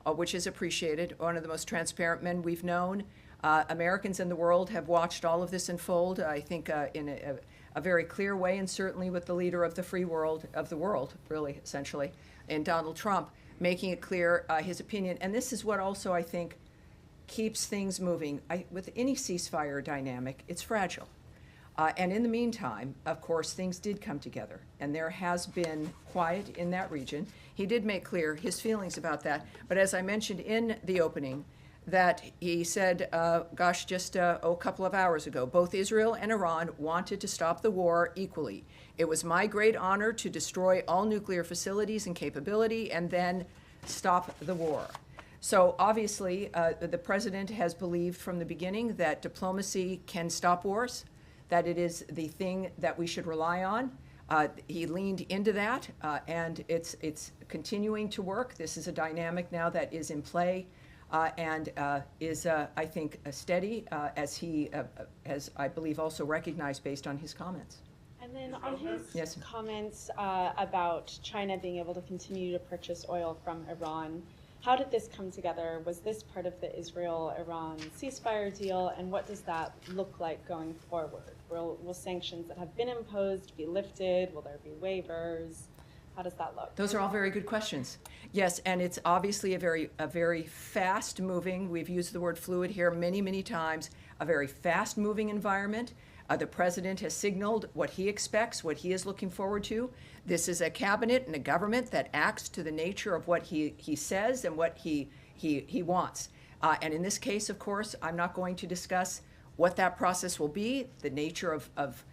which is appreciated. One of the most transparent men we've known. Americans in the world have watched all of this unfold, I think, in a very clear way, and certainly with the leader of the free world, of the world, really, essentially, in Donald Trump, making it clear his opinion. And this is what also, I think, keeps things moving. With any ceasefire dynamic, it's fragile. And in the meantime, of course, things did come together, and there has been quiet in that region. He did make clear his feelings about that. But as I mentioned in the opening, that he said, just a couple of hours ago, both Israel and Iran wanted to stop the war equally. It was my great honor to destroy all nuclear facilities and capability and then stop the war. So obviously, the president has believed from the beginning that diplomacy can stop wars, that it is the thing that we should rely on. He leaned into that, and it's continuing to work. This is a dynamic now that is in play. And is, I think, steady, as he has, I believe, also recognized based on his comments. And then on his Yes. comments about China being able to continue to purchase oil from Iran, how did this come together? Was this part of the Israel-Iran ceasefire deal, and what does that look like going forward? Will sanctions that have been imposed be lifted? Will there be waivers? How does that look? Those are all very good questions. Yes, and it's obviously a very fast-moving, we've used the word fluid here many, many times, a very fast-moving environment. The president has signaled what he expects, what he is looking forward to. This is a cabinet and a government that acts to the nature of what he says and what he wants. And in this case, of course, I'm not going to discuss what that process will be, the nature of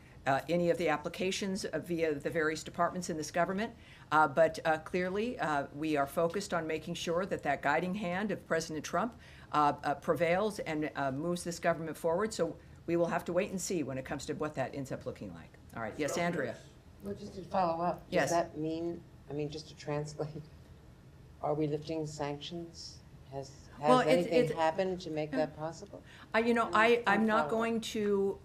any of the applications via the various departments in this government. But clearly, we are focused on making sure that that guiding hand of President Trump prevails and moves this government forward. So we will have to wait and see when it comes to what that ends up looking like. All right. Yes, Andrea. Well, just to follow up, Yes. does that mean, just to translate, are we lifting sanctions? Has anything happened to make that possible? I'm not going to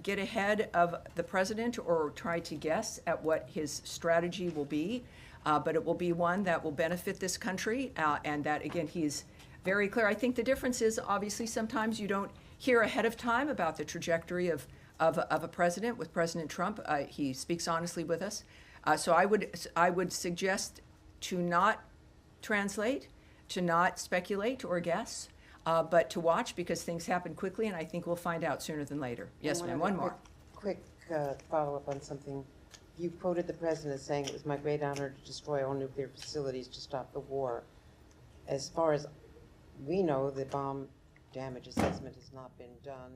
get ahead of the president or try to guess at what his strategy will be, but it will be one that will benefit this country, and that, again, he's very clear. I think the difference is, obviously, sometimes you don't hear ahead of time about the trajectory of a president. With President Trump, he speaks honestly with us. So I would suggest to not translate, to not speculate or guess, but to watch, because things happen quickly, and I think we'll find out sooner than later. Yes, ma'am. One more. Quick follow-up on something. You quoted the president as saying, "It was my great honor to destroy all nuclear facilities to stop the war." As far as we know, the bomb damage assessment has not been done.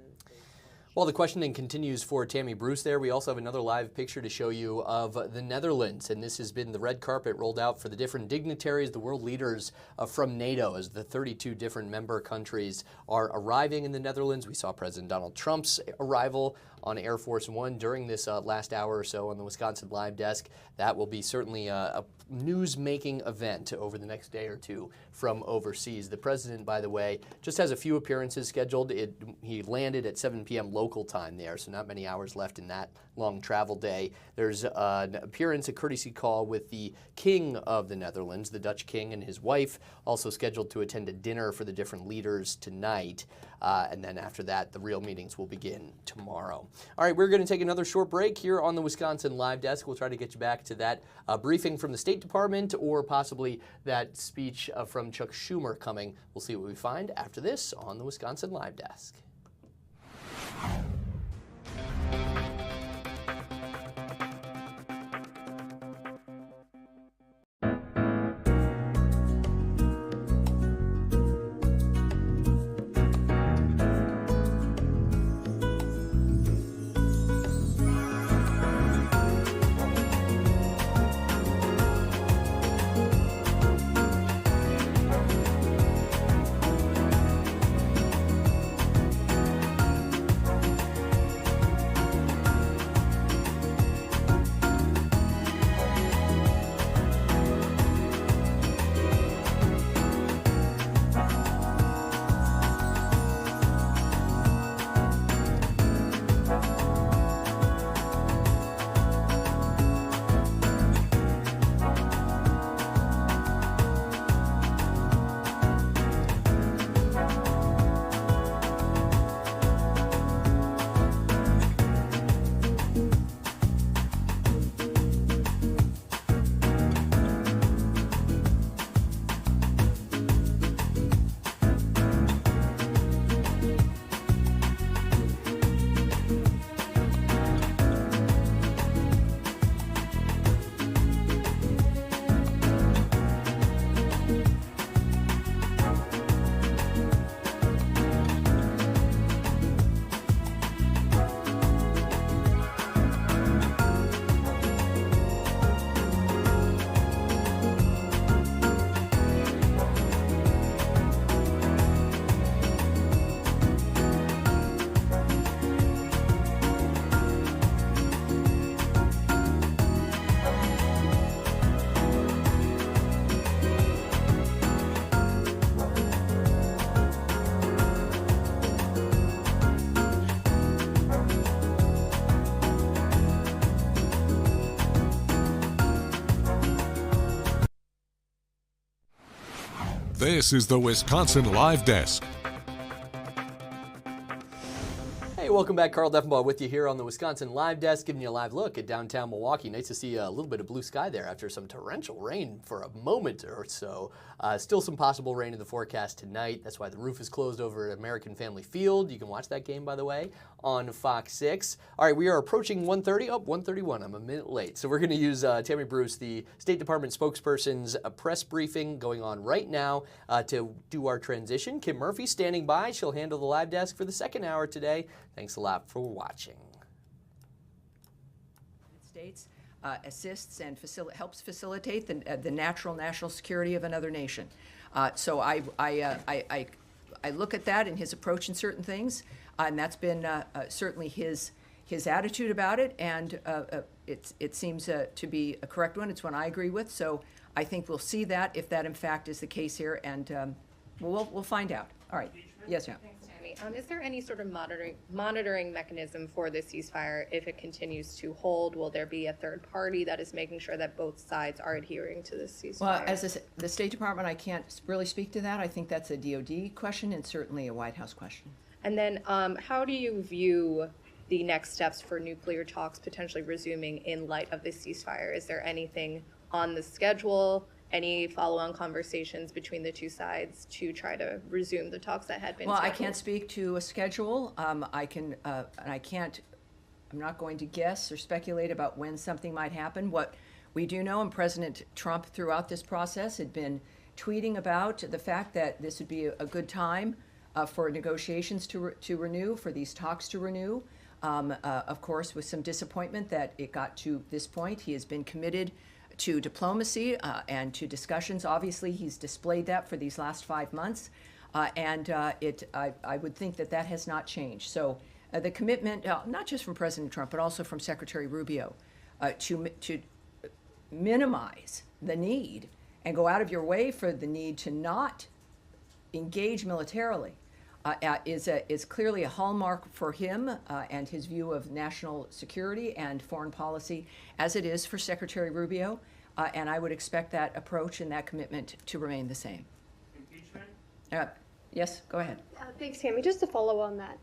Well, the questioning continues for Tammy Bruce there. We also have another live picture to show you of the Netherlands, and this has been the red carpet rolled out for the different dignitaries, the world leaders from NATO, as the 32 different member countries are arriving in the Netherlands. We saw President Donald Trump's arrival on Air Force One during this last hour or so on the Wisconsin Live Desk. That will be certainly a news-making event over the next day or two from overseas. The president, by the way, just has a few appearances scheduled. He landed at 7 p.m. local time there, so not many hours left in that long travel day. There's an appearance, a courtesy call with the King of the Netherlands, the Dutch King, and his wife, also scheduled to attend a dinner for the different leaders tonight. And then after that, the real meetings will begin tomorrow. All right, we're going to take another short break here on the Wisconsin Live Desk. We'll try to get you back to that briefing from the State Department, or possibly that speech from Chuck Schumer coming. We'll see what we find after this on the Wisconsin Live Desk. This is the Wisconsin Live Desk. Hey, welcome back. Carl Deffenbaugh with you here on the Wisconsin Live Desk, giving you a live look at downtown Milwaukee. Nice to see a little bit of blue sky there after some torrential rain for a moment or so. Still some possible rain in the forecast tonight. That's why the roof is closed over at American Family Field. You can watch that game, by the way, on Fox 6. All right, we are approaching 1:30. Oh, 1:31. I'm a minute late. So we're going to use Tammy Bruce, the State Department spokesperson's press briefing going on right now to do our transition. Kim Murphy standing by. She'll handle the live desk for the second hour today. Thanks a lot for watching. States assists and helps facilitate the natural national security of another nation. So I look at that in his approach in certain things, and that's been certainly his attitude about it, and it seems to be a correct one. It's one I agree with. So I think we'll see that, if that in fact is the case here, and we'll find out. All right. Yes, ma'am. Is there any sort of monitoring mechanism for the ceasefire if it continues to hold? Will there be a third party that is making sure that both sides are adhering to this ceasefire? Well, as the State Department, I can't really speak to that. I think that's a DOD question and certainly a White House question. And then how do you view the next steps for nuclear talks potentially resuming in light of the ceasefire? Is there anything on the schedule, any follow-on conversations between the two sides to try to resume the talks that had been Well, scheduled? I can't speak to a schedule. I'm not going to guess or speculate about when something might happen. What we do know, and President Trump throughout this process had been tweeting about the fact that this would be a good time for negotiations to renew, for these talks to renew. Of course, with some disappointment that it got to this point. He has been committed to diplomacy and to discussions. Obviously, he's displayed that for these last 5 months, and I would think that that has not changed. So the commitment, not just from President Trump, but also from Secretary Rubio, to minimize the need and go out of your way for the need to not engage militarily, is clearly a hallmark for him and his view of national security and foreign policy, as it is for Secretary Rubio. And I would expect that approach and that commitment to remain the same. Impeachment? Yes, go ahead. Thanks, Tammy. Just to follow on that,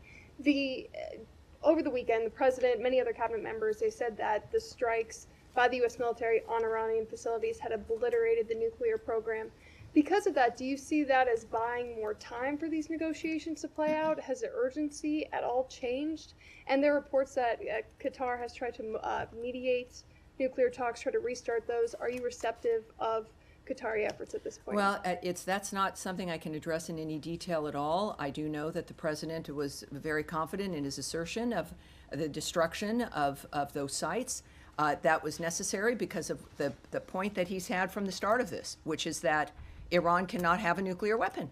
over the weekend, the president, many other cabinet members, they said that the strikes by the U.S. military on Iranian facilities had obliterated the nuclear program. Because of that, do you see that as buying more time for these negotiations to play out? Has the urgency at all changed? And there are reports that Qatar has tried to mediate nuclear talks, try to restart those. Are you receptive of Qatari efforts at this point? Well, that's not something I can address in any detail at all. I do know that the president was very confident in his assertion of the destruction of those sites. That was necessary because of the point that he's had from the start of this, which is that Iran cannot have a nuclear weapon.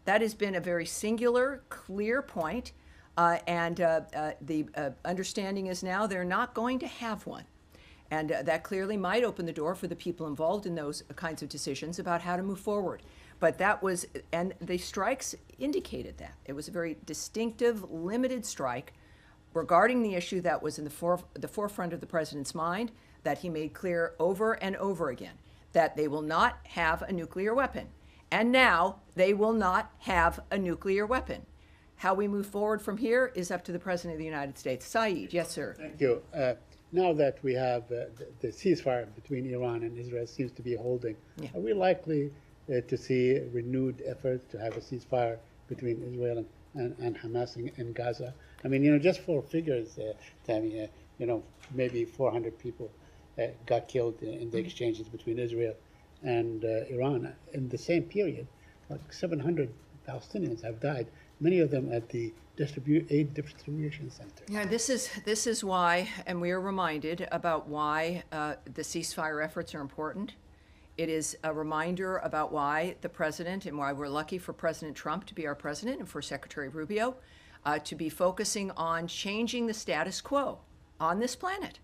That has been a very singular, clear point, and the understanding is now they're not going to have one. And that clearly might open the door for the people involved in those kinds of decisions about how to move forward. But that was, and the strikes indicated that. It was a very distinctive, limited strike regarding the issue that was in the forefront of the president's mind, that he made clear over and over again, that they will not have a nuclear weapon. And now they will not have a nuclear weapon. How we move forward from here is up to the President of the United States. Saeed, yes, sir. Thank you. Now that we have the ceasefire between Iran and Israel seems to be holding, are we likely to see renewed efforts to have a ceasefire between Israel and Hamas in Gaza? I mean, just for figures, Tammy, maybe 400 people got killed in the exchanges between Israel and Iran. In the same period, like 700 Palestinians have died, many of them at the aid distribution center. Yeah, this is why, and we are reminded about why the ceasefire efforts are important. It is a reminder about why the president, and why we're lucky for President Trump to be our president and for Secretary Rubio to be focusing on changing the status quo on this planet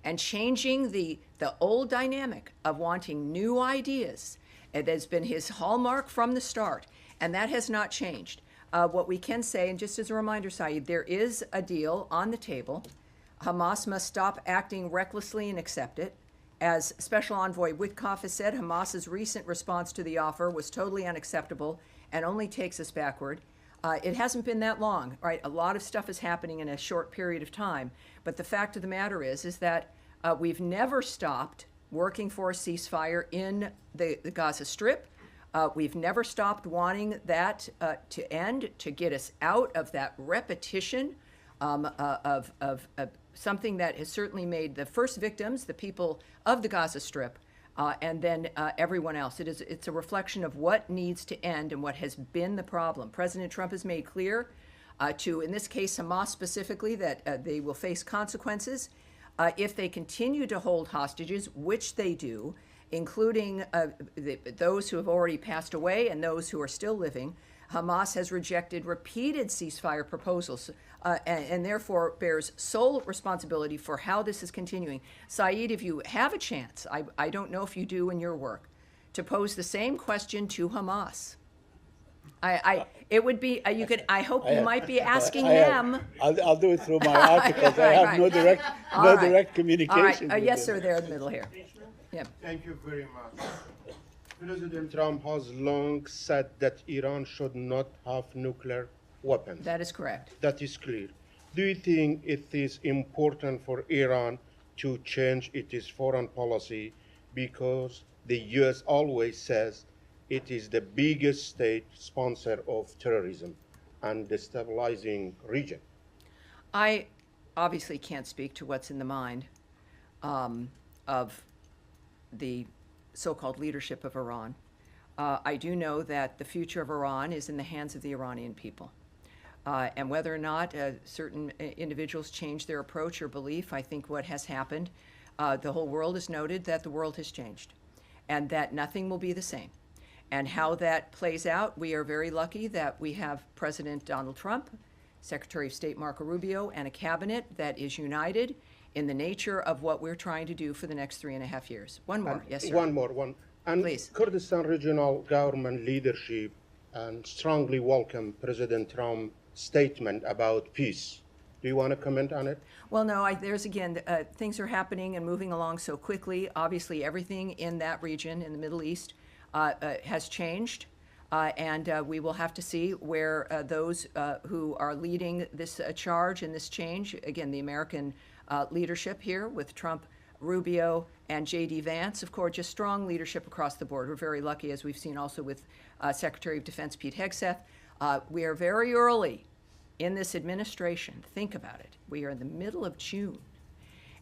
and changing the old dynamic of wanting new ideas. It has been his hallmark from the start, and that has not changed. What we can say, and just as a reminder, Saeed, there is a deal on the table. Hamas must stop acting recklessly and accept it. As Special Envoy Witkoff has said, Hamas's recent response to the offer was totally unacceptable and only takes us backward. It hasn't been that long, right? A lot of stuff is happening in a short period of time. But the fact of the matter is that we've never stopped working for a ceasefire in the Gaza Strip. We've never stopped wanting that to end, to get us out of that repetition of something that has certainly made the first victims, the people of the Gaza Strip, and then everyone else. It's a reflection of what needs to end and what has been the problem. President Trump has made clear to, in this case, Hamas specifically, that they will face consequences if they continue to hold hostages, which they do, including those who have already passed away and those who are still living. Hamas has rejected repeated ceasefire proposals and therefore bears sole responsibility for how this is continuing. Saeed, if you have a chance, I don't know if you do in your work, to pose the same question to Hamas. It would be, I hope you might be asking them. I'll do it through my articles. I have no direct communication. All right. Yes, sir, there in the middle here. Yep. Thank you very much. President Trump has long said that Iran should not have nuclear weapons. That is correct. That is clear. Do you think it is important for Iran to change its foreign policy because the U.S. always says it is the biggest state sponsor of terrorism and destabilizing region? I obviously can't speak to what's in the mind of the so-called leadership of Iran. I do know that the future of Iran is in the hands of the Iranian people. And whether or not certain individuals change their approach or belief, I think what has happened, the whole world has noted that the world has changed and that nothing will be the same. And how that plays out, we are very lucky that we have President Donald Trump, Secretary of State Marco Rubio, and a cabinet that is united in the nature of what we're trying to do for the next 3.5 years. One more, yes, sir. One more. And please. Kurdistan regional government leadership and strongly welcome President Trump's statement about peace. Do you want to comment on it? Well, no, there's again, things are happening and moving along so quickly. Obviously, everything in that region, in the Middle East, has changed. And we will have to see where those who are leading this charge and this change, again, the American leadership here with Trump, Rubio, and J.D. Vance, of course, just strong leadership across the board. We're very lucky, as we've seen also with Secretary of Defense Pete Hegseth. We are very early in this administration. Think about it. We are in the middle of June,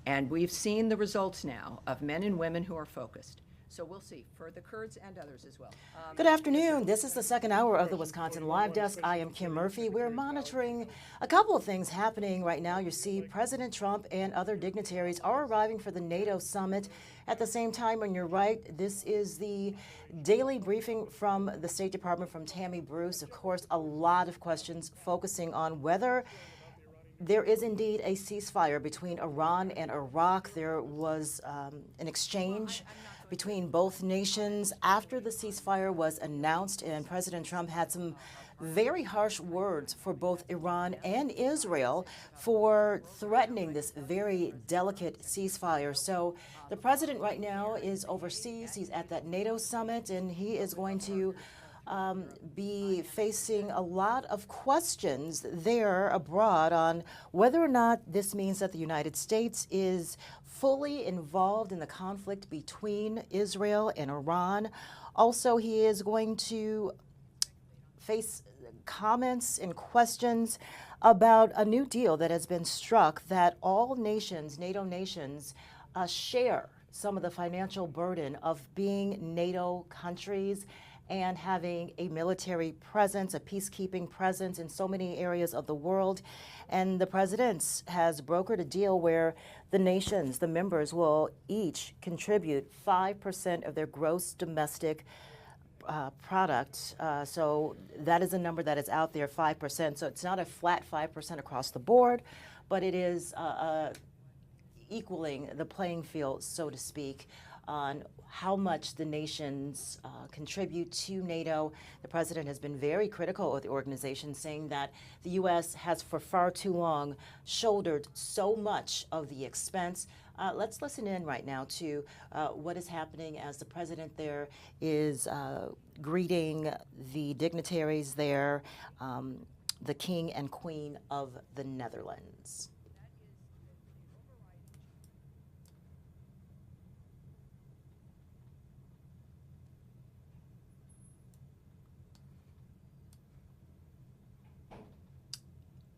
and we've seen the results now of men and women who are focused. So we'll see for the Kurds and others as well. Good afternoon. This is the second hour of the Wisconsin Live Desk. I am Kim Murphy. We're monitoring a couple of things happening right now. You see President Trump and other dignitaries are arriving for the NATO summit. At the same time, when you're right, this is the daily briefing from the State Department from Tammy Bruce. Of course, a lot of questions focusing on whether there is indeed a ceasefire between Iran and Iraq. There was an exchange between both nations after the ceasefire was announced, and President Trump had some very harsh words for both Iran and Israel for threatening this very delicate ceasefire. So the president right now is overseas. He's at that NATO summit, and he is going to be facing a lot of questions there abroad on whether or not this means that the United States is fully involved in the conflict between Israel and Iran. Also, he is going to face comments and questions about a new deal that has been struck that all nations, NATO nations, share some of the financial burden of being NATO countries and having a military presence, a peacekeeping presence in so many areas of the world. And the president has brokered a deal where the nations, the members, will each contribute 5% of their gross domestic product. So that is a number that is out there, 5%. So it's not a flat 5% across the board, but it is equaling the playing field, so to speak, on how much the nations contribute to NATO. The president has been very critical of the organization, saying that the U.S. has for far too long shouldered so much of the expense. Let's listen in right now to what is happening as the president there is greeting the dignitaries there, the king and queen of the Netherlands.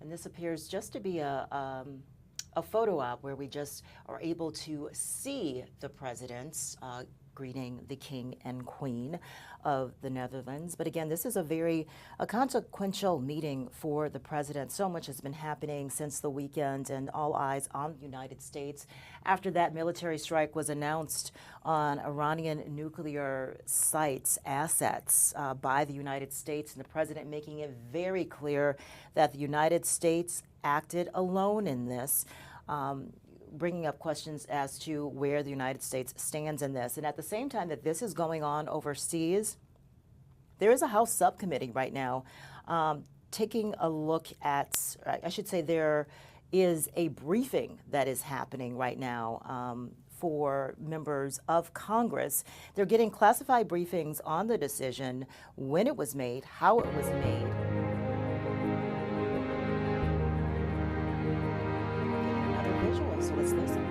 And this appears just to be a photo op where we just are able to see the presidents greeting the king and queen of the Netherlands. But again, this is a consequential meeting for the president. So much has been happening since the weekend, and all eyes on the United States after that military strike was announced on Iranian nuclear sites, assets by the United States, and the president making it very clear that the United States acted alone in this. Bringing up questions as to where the United States stands in this. And at the same time that this is going on overseas, there is a House subcommittee right now taking a look at, I should say there is a briefing that is happening right now for members of Congress. They're getting classified briefings on the decision, when it was made, how it was made. So let's listen.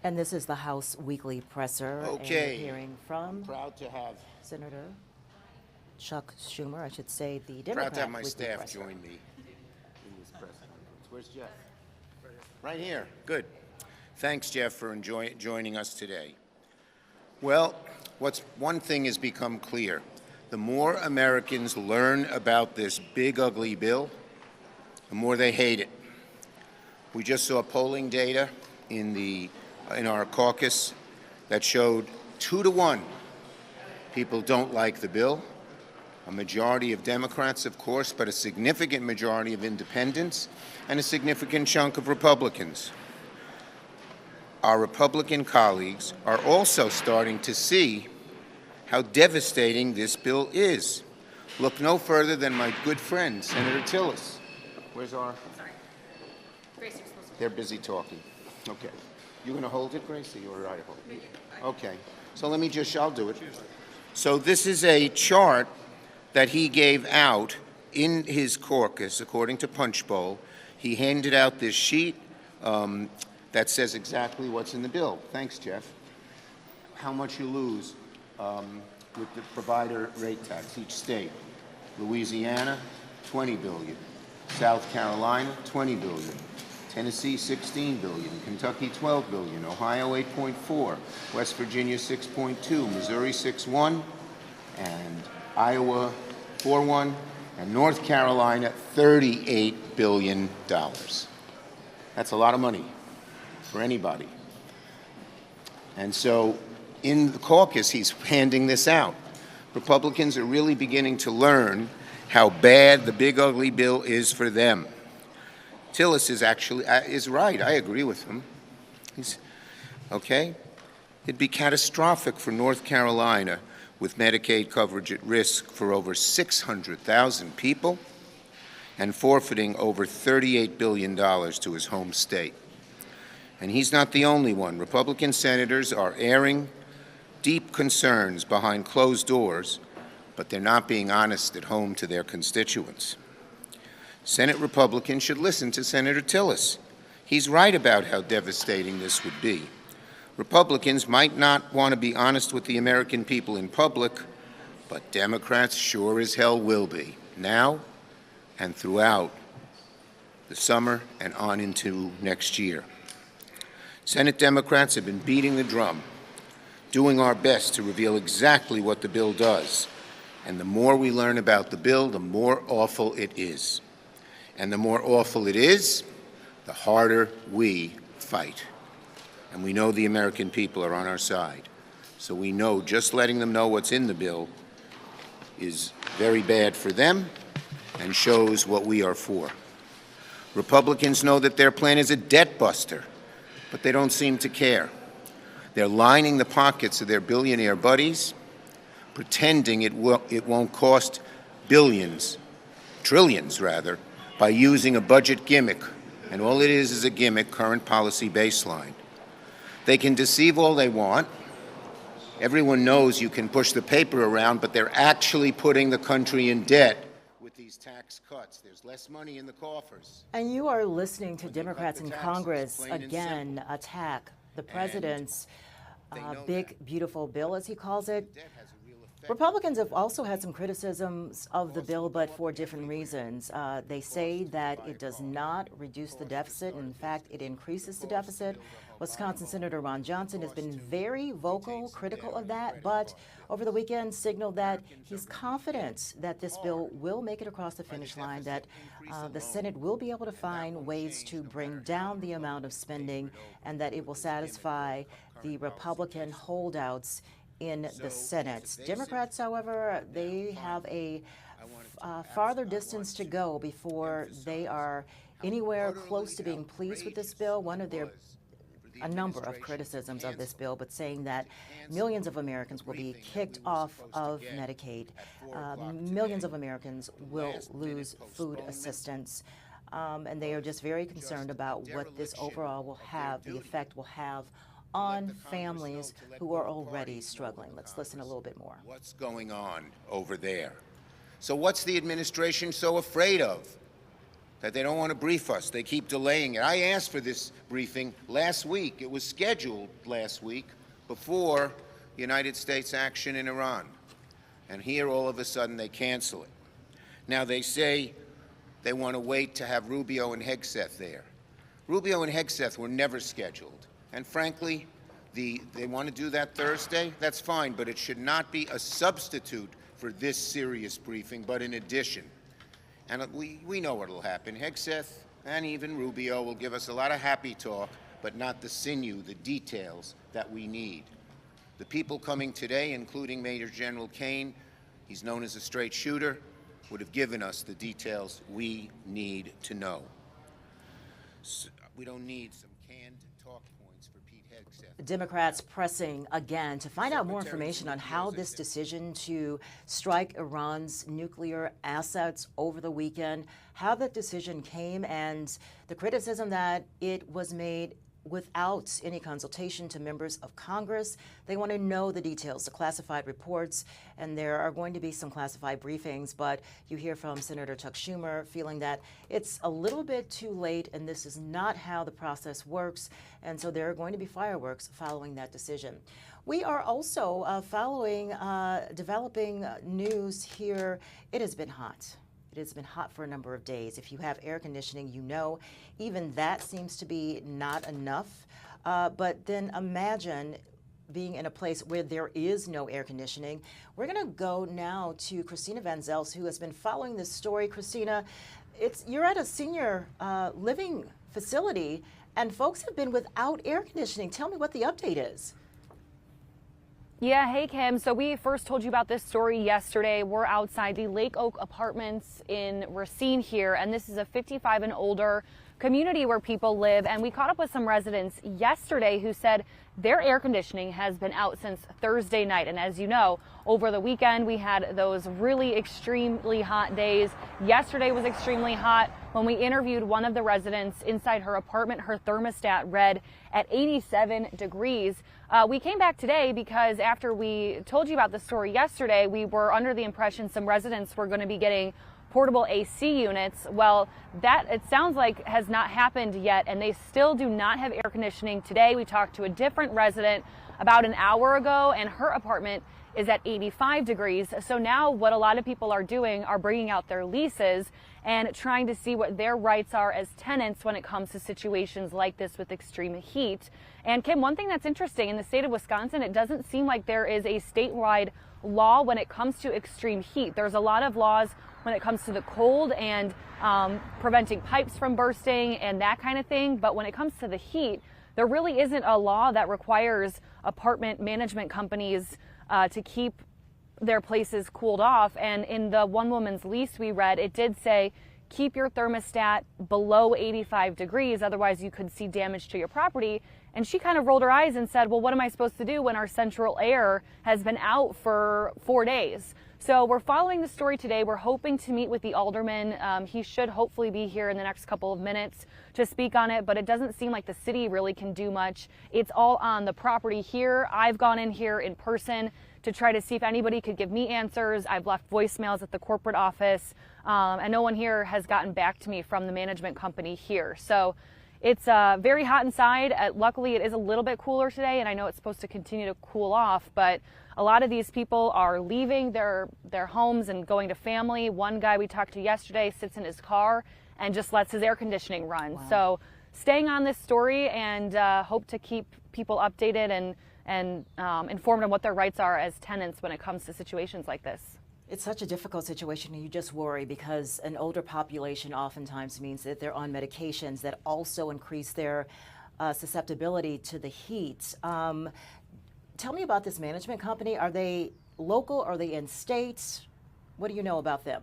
And this is the House Weekly Presser. Okay. And we're hearing from Proud to have Senator Chuck Schumer, I should say, the proud Democrat to have my Weekly staff Presser. join me in this press conference. Where's Jeff? Right here. Good. Thanks, Jeff, for joining us today. Well, one thing has become clear. The more Americans learn about this big, ugly bill, the more they hate it. We just saw polling data in our caucus that showed 2-to-1 people don't like the bill. A majority of Democrats, of course, but a significant majority of independents and a significant chunk of Republicans. Our Republican colleagues are also starting to see how devastating this bill is. Look no further than my good friend, Senator Tillis. Where's our... Sorry. Grace, you're supposed to... They're busy talking. Okay. You going to hold it, Grace, or you or I hold it? Okay. So let me I'll do it. So this is a chart that he gave out in his caucus, according to Punchbowl. He handed out this sheet that says exactly what's in the bill. Thanks, Jeff. How much you lose with the provider rate tax, each state. Louisiana, $20 billion. South Carolina, $20 billion. Tennessee, $16 billion. Kentucky, $12 billion. Ohio, $8.4. West Virginia, $6.2. Missouri, $6.1. And Iowa, $4.1. And North Carolina, $38 billion. That's a lot of money for anybody. And so in the caucus, he's handing this out. Republicans are really beginning to learn how bad the big ugly bill is for them. Tillis is right. I agree with him. Okay? It'd be catastrophic for North Carolina with Medicaid coverage at risk for over 600,000 people and forfeiting over $38 billion to his home state. And he's not the only one. Republican senators are airing deep concerns behind closed doors, but they're not being honest at home to their constituents. Senate Republicans should listen to Senator Tillis. He's right about how devastating this would be. Republicans might not want to be honest with the American people in public, but Democrats sure as hell will be, now and throughout the summer and on into next year. Senate Democrats have been beating the drum, doing our best to reveal exactly what the bill does. And the more we learn about the bill, the more awful it is. And the more awful it is, the harder we fight. And we know the American people are on our side. So we know just letting them know what's in the bill is very bad for them and shows what we are for. Republicans know that their plan is a debt buster, but they don't seem to care. They're lining the pockets of their billionaire buddies, pretending it won't cost billions, trillions rather, by using a budget gimmick, and all it is a gimmick, current policy baseline. They can deceive all they want. Everyone knows you can push the paper around, but they're actually putting the country in debt with these tax cuts. There's less money in the coffers. And you are listening to Democrats in Congress again attack the president's big, beautiful bill, as he calls it. Republicans have also had some criticisms of the bill, but for different reasons. They say that it does not reduce the deficit. In fact, it increases the deficit. Wisconsin Senator Ron Johnson has been very vocal, critical of that, but over the weekend signaled that he's confident that this bill will make it across the finish line, that the Senate will be able to find ways to bring down the amount of spending, and that it will satisfy the Republican holdouts in the Senate. Democrats, however, they have a farther distance to go before they are anywhere close to being pleased with this bill. A number of criticisms of this bill, but saying that millions of Americans will be kicked off of Medicaid. Millions of Americans will lose food assistance. And they are just very concerned about what this overall will have, the effect will have on families who are already struggling. Let's listen a little bit more. What's going on over there? So what's the administration so afraid of? That they don't want to brief us. They keep delaying it. I asked for this briefing last week. It was scheduled last week before United States action in Iran. And here, all of a sudden, they cancel it. Now, they say they want to wait to have Rubio and Hegseth there. Rubio and Hegseth were never scheduled. And frankly, they want to do that Thursday. That's fine, but it should not be a substitute for this serious briefing, but in addition. And we know what will happen. Hegseth and even Rubio will give us a lot of happy talk, but not the sinew, the details that we need. The people coming today, including Major General Kane, he's known as a straight shooter, would have given us the details we need to know. So we don't need some canned talk points for Pete Hegseth. Democrats pressing again to find out more information on how this decision to strike Iran's nuclear assets over the weekend, how that decision came, and the criticism that it was made without any consultation to members of Congress. They want to know the details, the classified reports, and there are going to be some classified briefings, but you hear from Senator Chuck Schumer feeling that it's a little bit too late and this is not how the process works, and so there are going to be fireworks following that decision. We are also following developing news here. It has been hot. It has been hot for a number of days. If you have air conditioning, you know even that seems to be not enough. But then imagine being in a place where there is no air conditioning. We're going to go now to Christina Van Zels, who has been following this story. Christina, you're at a senior living facility, and folks have been without air conditioning. Tell me what the update is. Yeah, hey Kim. So we first told you about this story yesterday. We're outside the Lake Oak Apartments in Racine here, and this is a 55 and older community where people live. And we caught up with some residents yesterday who said their air conditioning has been out since Thursday night. And as you know, over the weekend, we had those really extremely hot days. Yesterday was extremely hot. When we interviewed one of the residents inside her apartment, her thermostat read at 87 degrees. We came back today because after we told you about the story yesterday, we were under the impression some residents were going to be getting portable AC units. Well, that, it sounds like, has not happened yet, and they still do not have air conditioning today. We talked to a different resident about an hour ago, and her apartment is at 85 degrees. So now what a lot of people are doing are bringing out their leases and trying to see what their rights are as tenants when it comes to situations like this with extreme heat. And Kim, one thing that's interesting, in the state of Wisconsin, it doesn't seem like there is a statewide law when it comes to extreme heat. There's a lot of laws when it comes to the cold and preventing pipes from bursting and that kind of thing. But when it comes to the heat, there really isn't a law that requires apartment management companies to keep their places cooled off. And in the one woman's lease we read, it did say, keep your thermostat below 85 degrees, otherwise you could see damage to your property. And she kind of rolled her eyes and said, well, what am I supposed to do when our central air has been out for 4 days? So we're following the story today. We're hoping to meet with the alderman. He should hopefully be here in the next couple of minutes to speak on it, but it doesn't seem like the city really can do much. It's all on the property here. I've gone in here in person to try to see if anybody could give me answers. I've left voicemails at the corporate office, and no one here has gotten back to me from the management company here. So it's very hot inside. Luckily, it is a little bit cooler today, and I know it's supposed to continue to cool off, but a lot of these people are leaving their homes and going to family. One guy we talked to yesterday sits in his car and just lets his air conditioning run. Wow. So staying on this story and hope to keep people updated and informed on what their rights are as tenants when it comes to situations like this. It's such a difficult situation, and you just worry because an older population oftentimes means that they're on medications that also increase their susceptibility to the heat. Tell me about this management company. Are they local? Are they in state? What do you know about them?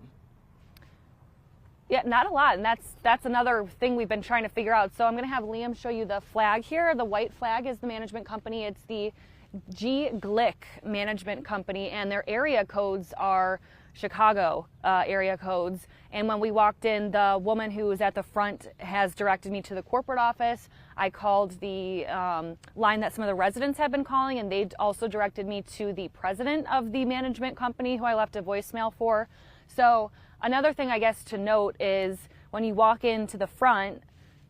Yeah, not a lot, and that's another thing we've been trying to figure out. So I'm going to have Liam show you the flag here. The white flag is the management company. It's the G. Glick Management Company, and their area codes are Chicago area codes. And when we walked in, the woman who was at the front has directed me to the corporate office. I called the line that some of the residents have been calling, and they also directed me to the president of the management company, who I left a voicemail for. So another thing I guess to note is when you walk into the front,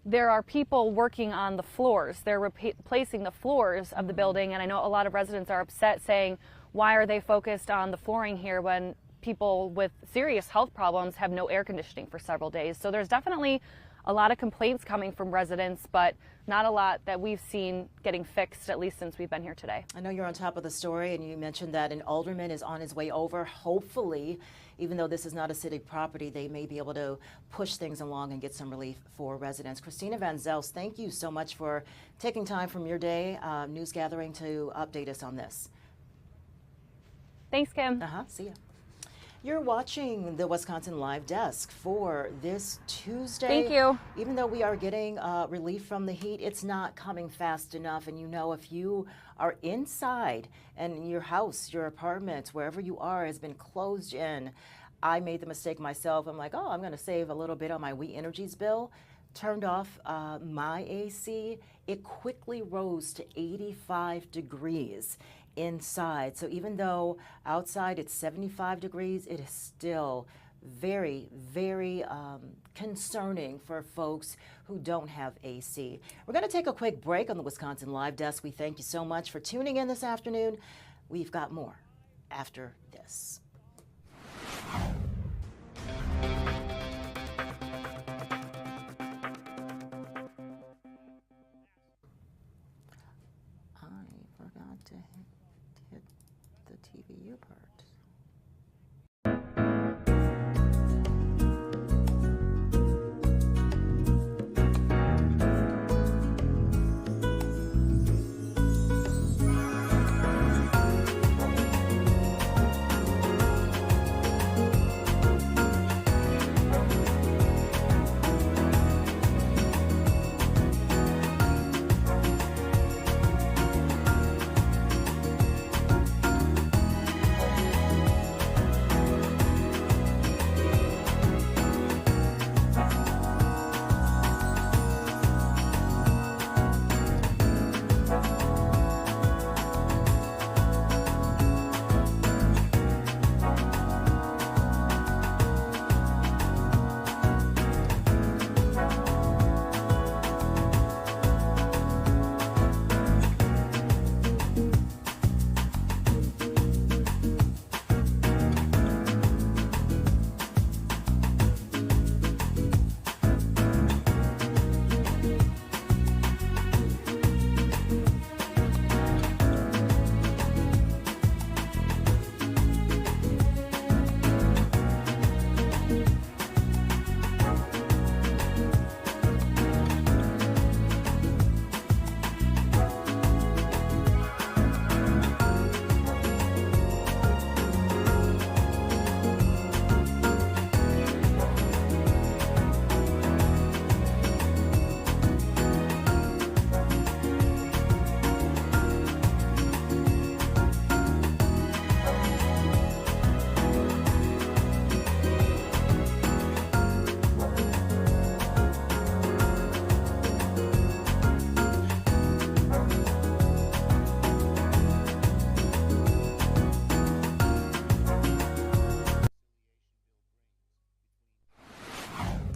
there are people working on the floors. They're replacing the floors of the building, and I know a lot of residents are upset saying, why are they focused on the flooring here when people with serious health problems have no air conditioning for several days? So there's definitely a lot of complaints coming from residents, but not a lot that we've seen getting fixed, at least since we've been here today. I know you're on top of the story, and you mentioned that an alderman is on his way over. Hopefully, even though this is not a city property, they may be able to push things along and get some relief for residents. Christina Van Zels, thank you so much for taking time from your day, news gathering, to update us on this. Thanks, Kim. See ya. You're watching the Wisconsin Live Desk for this Tuesday. Thank you. Even though we are getting relief from the heat, it's not coming fast enough. And you know, if you are inside and your house, your apartment, wherever you are, has been closed in, I made the mistake myself. I'm like, oh, I'm going to save a little bit on my We Energies bill. Turned off my AC. It quickly rose to 85 degrees inside. So even though outside it's 75 degrees, it is still very, very concerning for folks who don't have AC. We're going to take a quick break on the Wisconsin Live Desk. We thank you so much for tuning in this afternoon. We've got more after this. I forgot to hit the TVU part.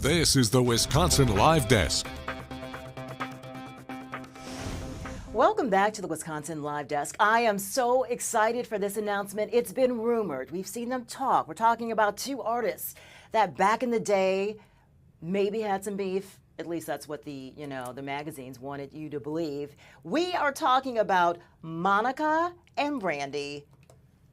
This is the Wisconsin Live Desk. Welcome back to the Wisconsin Live Desk. I am so excited for this announcement. It's been rumored. We've seen them talk. We're talking about two artists that back in the day maybe had some beef. At least that's what the magazines wanted you to believe. We are talking about Monica and Brandy.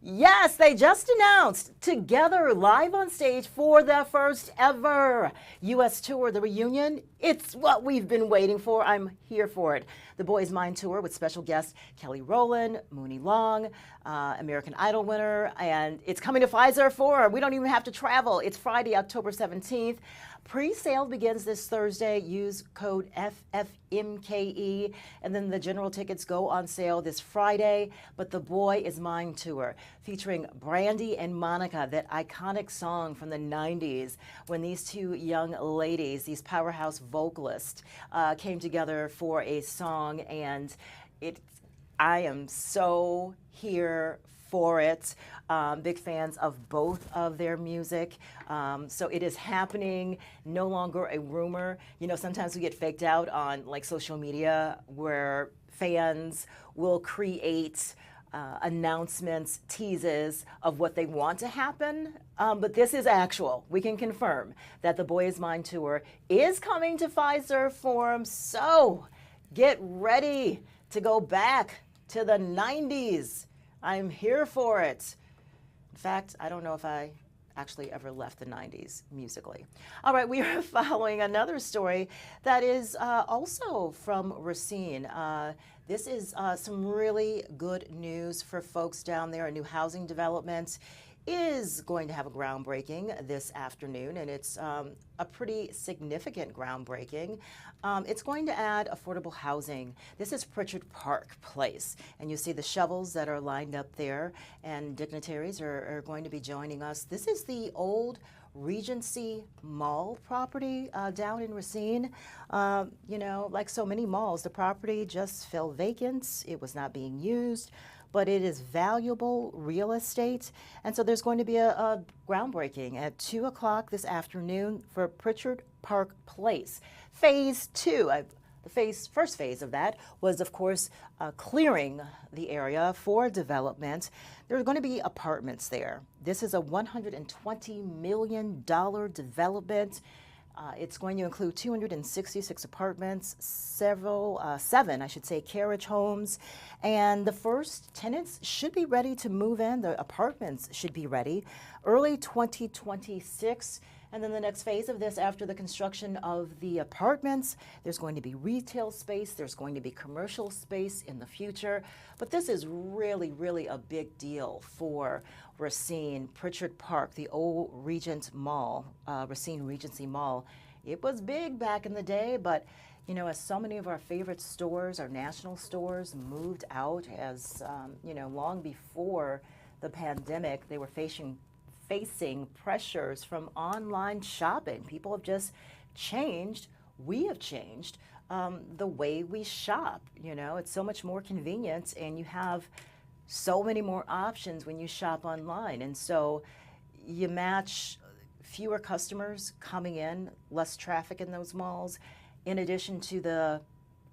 Yes, they just announced together live on stage for their first ever U.S. tour, the reunion. It's what we've been waiting for. I'm here for it. the Boys Mind Tour with special guests Kelly Rowland, Mooney Long, American Idol winner, and it's coming to Pfizer Forum. We don't even have to travel. It's Friday, October 17th. Pre-sale begins this Thursday. Use code FFMKE, and then the general tickets go on sale this Friday. But the Boy Is Mine Tour, featuring Brandy and Monica, that iconic song from the 90s, when these two young ladies, these powerhouse vocalists, came together for a song, and I am so here for it. Big fans of both of their music. So it is happening, no longer a rumor. You know, sometimes we get faked out on like social media where fans will create announcements, teases of what they want to happen. But this is actual. We can confirm that the Boy Is Mine Tour is coming to Pfizer Forum. So get ready to go back to the 90s. I'm here for it. In fact, I don't know if I actually ever left the 90s musically. All right, we are following another story that is also from Racine. This is some really good news for folks down there. A new housing development is going to have a groundbreaking this afternoon, and it's a pretty significant groundbreaking. It's going to add affordable housing. This is Pritchard Park Place, and you see the shovels that are lined up there, and dignitaries are going to be joining us. This is the old Regency Mall property down in Racine. You know, like so many malls, the property just fell vacant. It was not being used, but it is valuable real estate. And so there's going to be a groundbreaking at 2 o'clock this afternoon for Pritchard Park Place. Phase 2, the first phase of that was, of course, clearing the area for development. There are going to be apartments there. This is a $120 million development. It's going to include 266 apartments, seven, carriage homes, and the first tenants should be ready to move in. The apartments should be ready early 2026. And then the next phase of this, after the construction of the apartments, there's going to be retail space, there's going to be commercial space in the future. But this is really, really a big deal for Racine. Pritchard Park, the old Regent Mall, Racine Regency Mall. It was big back in the day, but you know, as so many of our favorite stores, our national stores, moved out, as you know, long before the pandemic, they were facing pressures from online shopping. People have just changed. We have changed the way we shop. You know, it's so much more convenient, and you have so many more options when you shop online. And so you match fewer customers coming in, less traffic in those malls, in addition to the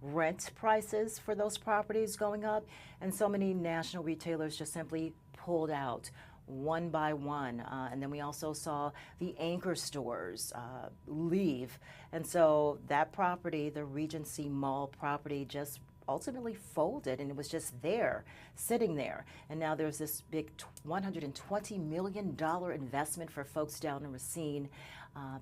rent prices for those properties going up. And so many national retailers just simply pulled out one by one. And then we also saw the anchor stores leave. And so that property, the Regency Mall property, just ultimately folded, and it was just there, sitting there. And now there's this big $120 million investment for folks down in Racine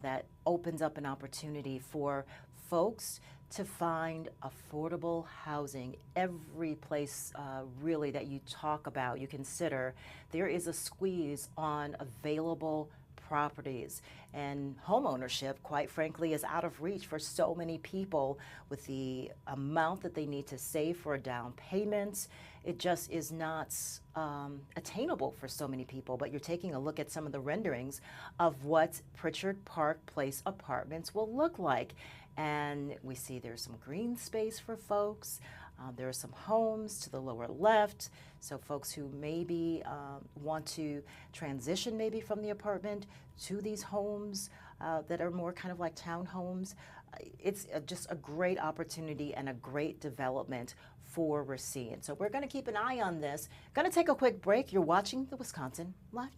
that opens up an opportunity for folks to find affordable housing. Every place really that you talk about, you consider, there is a squeeze on available properties. And homeownership, quite frankly, is out of reach for so many people with the amount that they need to save for a down payment. It just is not attainable for so many people. But you're taking a look at some of the renderings of what Pritchard Park Place apartments will look like. And we see there's some green space for folks. There are some homes to the lower left, so folks who maybe want to transition maybe from the apartment to these homes that are more kind of like townhomes. It's just a great opportunity and a great development for Racine. So we're going to keep an eye on this. Going to take a quick break. You're watching the Wisconsin Live.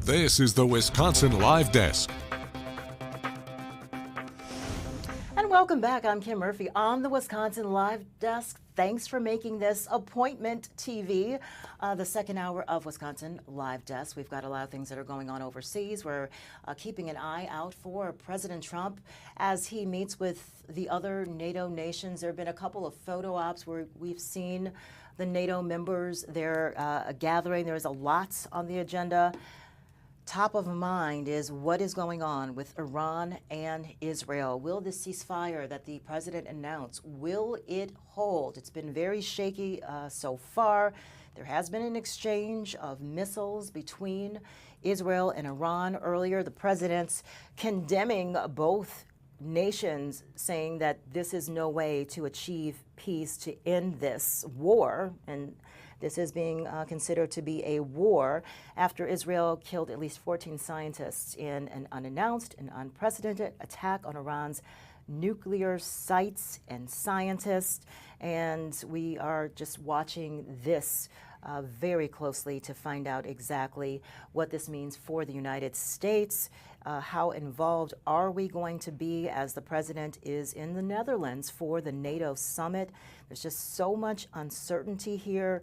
This is the Wisconsin Live Desk. And welcome back. I'm Kim Murphy on the Wisconsin Live Desk. Thanks for making this Appointment TV the second hour of Wisconsin Live Desk. We've got a lot of things that are going on overseas. We're keeping an eye out for President Trump as he meets with the other NATO nations. There have been a couple of photo ops where we've seen the NATO members. They're gathering. There's a lot on the agenda. Top of mind is what is going on with Iran and Israel. Will the ceasefire that the president announced, will it hold? It's been very shaky so far. There has been an exchange of missiles between Israel and Iran earlier. The president's condemning both nations, saying that this is no way to achieve peace, to end this war. And this is being considered to be a war after Israel killed at least 14 scientists in an unannounced and unprecedented attack on Iran's nuclear sites and scientists. And we are just watching this very closely to find out exactly what this means for the United States. How involved are we going to be as the president is in the Netherlands for the NATO summit? There's just so much uncertainty here.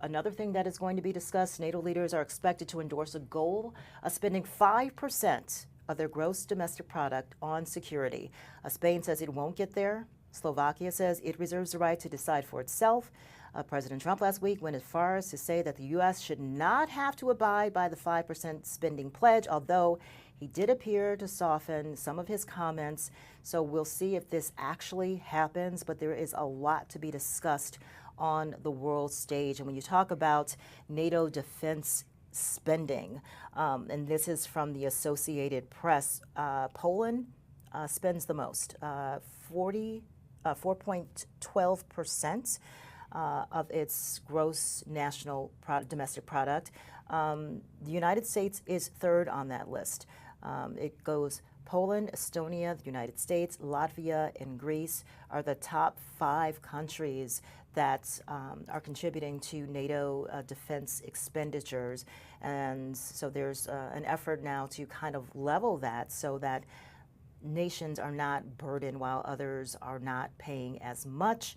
Another thing that is going to be discussed, NATO leaders are expected to endorse a goal of spending 5% of their gross domestic product on security. Spain says it won't get there. Slovakia says it reserves the right to decide for itself. President Trump last week went as far as to say that the U.S. should not have to abide by the 5% spending pledge, although he did appear to soften some of his comments. So we'll see if this actually happens, but there is a lot to be discussed on the world stage. And when you talk about NATO defense spending, and this is from the Associated Press, Poland spends the most, 4.12% of its gross national domestic product. The United States is third on that list. It goes Poland, Estonia, the United States, Latvia, and Greece are the top 5 countries that are contributing to NATO defense expenditures. And so there's an effort now to kind of level that so that nations are not burdened while others are not paying as much.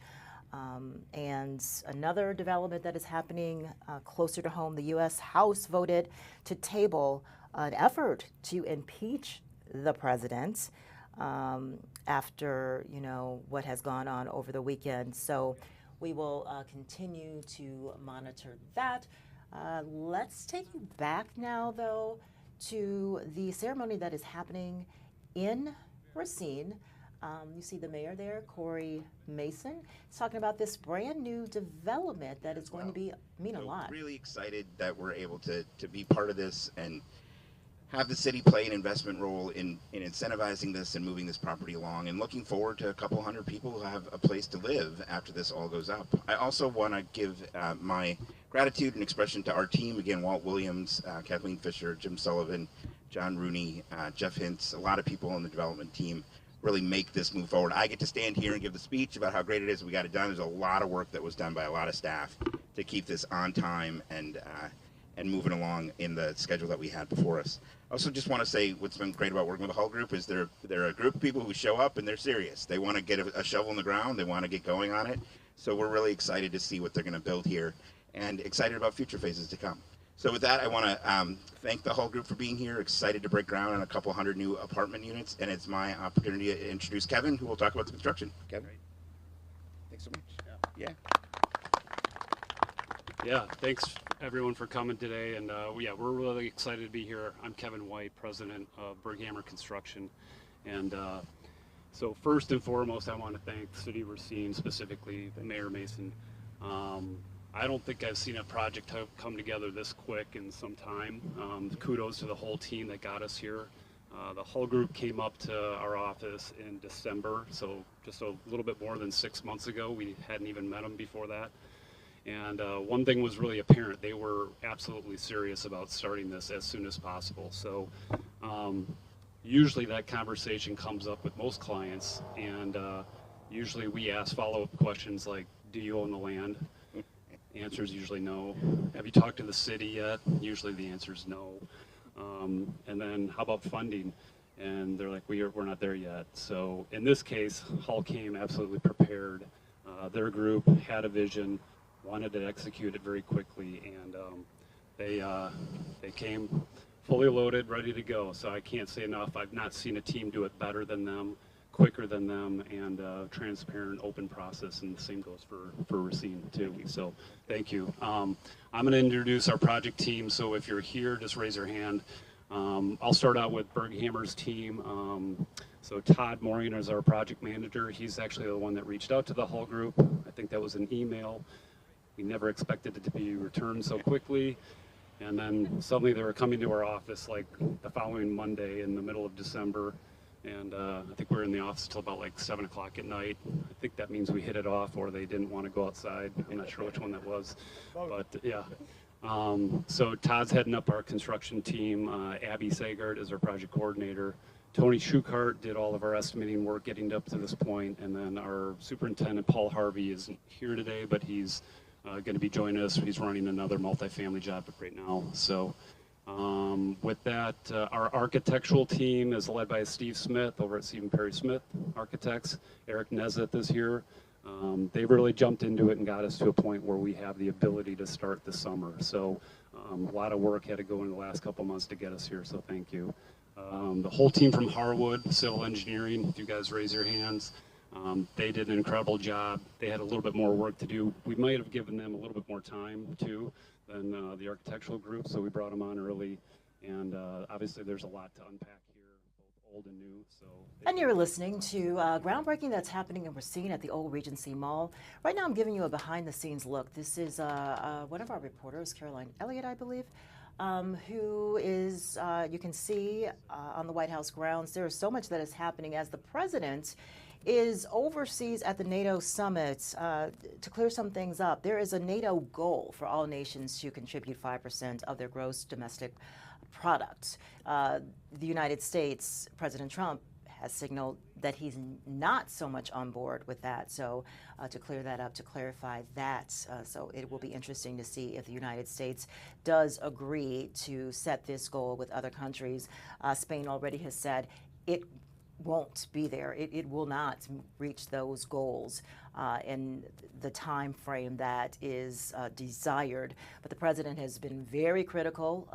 And another development that is happening closer to home, the U.S. House voted to table an effort to impeach the president after, what has gone on over the weekend. So we will continue to monitor that. Let's take you back now, though, to the ceremony that is happening in Racine. You see the mayor there, Corey Mason. He's talking about this brand new development that is going to mean a lot. Really excited that we're able to be part of this and have the city play an investment role in incentivizing this and moving this property along, and looking forward to a couple hundred people who have a place to live after this all goes up. I also want to give my gratitude and expression to our team, again, Walt Williams, Kathleen Fisher, Jim Sullivan, John Rooney, Jeff Hintz, a lot of people on the development team really make this move forward. I get to stand here and give the speech about how great it is we got it done. There's a lot of work that was done by a lot of staff to keep this on time and moving along in the schedule that we had before us. I also just want to say what's been great about working with the Hull Group is they're a group of people who show up and they're serious. They want to get a shovel in the ground. They want to get going on it. So we're really excited to see what they're going to build here and excited about future phases to come. So with that, I want to thank the Hull Group for being here. Excited to break ground on a couple hundred new apartment units, and it's my opportunity to introduce Kevin, who will talk about the construction. Kevin, thanks so much. Yeah. Yeah, thanks everyone for coming today, and we're really excited to be here. I'm Kevin White, president of Berghammer Construction, and so first and foremost, I want to thank the City of Racine, specifically Mayor Mason. I don't think I've seen a project come together this quick in some time. Kudos to the whole team that got us here. The Hull Group came up to our office in December, so just a little bit more than 6 months ago. We hadn't even met them before that. And one thing was really apparent. They were absolutely serious about starting this as soon as possible. So usually that conversation comes up with most clients, and usually we ask follow-up questions like, do you own the land? answer is usually no. Have you talked to the city yet? Usually the answer is no. And then how about funding? And they're like, we're not there yet. So in this case, Hull came absolutely prepared. Their group had a vision, wanted to execute it very quickly, and they came fully loaded, ready to go. So I can't say enough. I've not seen a team do it better than them, quicker than them, and transparent, open process, and the same goes for Racine too. So thank you. I'm going to introduce our project team, so if you're here, just raise your hand. I'll start out with Berghammer's team. So Todd Morgan is our project manager. He's actually the one that reached out to the Hull group. I think that was an email. We never expected it to be returned so quickly. And then suddenly they were coming to our office like the following Monday in the middle of December. And I think we were in the office till about like 7 o'clock at night. I think that means we hit it off, or they didn't want to go outside. I'm not sure which one that was, but yeah. So Todd's heading up our construction team. Abby Sagard is our project coordinator. Tony Schuchart did all of our estimating work getting up to this point. And then our superintendent, Paul Harvey, isn't here today, but he's going to be joining us. He's running another multifamily job right now. So with that, our architectural team is led by Steve Smith over at Stephen Perry Smith Architects. Eric Nezeth is here. They really jumped into it and got us to a point where we have the ability to start this summer. So a lot of work had to go in the last couple months to get us here, so thank you. The whole team from Harwood, civil engineering, if you guys raise your hands, they did an incredible job. They had a little bit more work to do. We might have given them a little bit more time too than the architectural group, so we brought them on early. And obviously there's a lot to unpack here, both old and new. So. And you're listening to groundbreaking that's happening in Racine at the old Regency Mall. Right now I'm giving you a behind-the-scenes look. This is one of our reporters, Caroline Elliott, I believe, who is, you can see on the White House grounds, there is so much that is happening as the president is overseas at the NATO summit. To clear some things up, there is a NATO goal for all nations to contribute 5% of their gross domestic product. The United States, President Trump has signaled that he's not so much on board with that. So to clear that up, to clarify that, so it will be interesting to see if the United States does agree to set this goal with other countries. Spain already has said it won't be there. It will not reach those goals in the time frame that is desired. But the president has been very critical,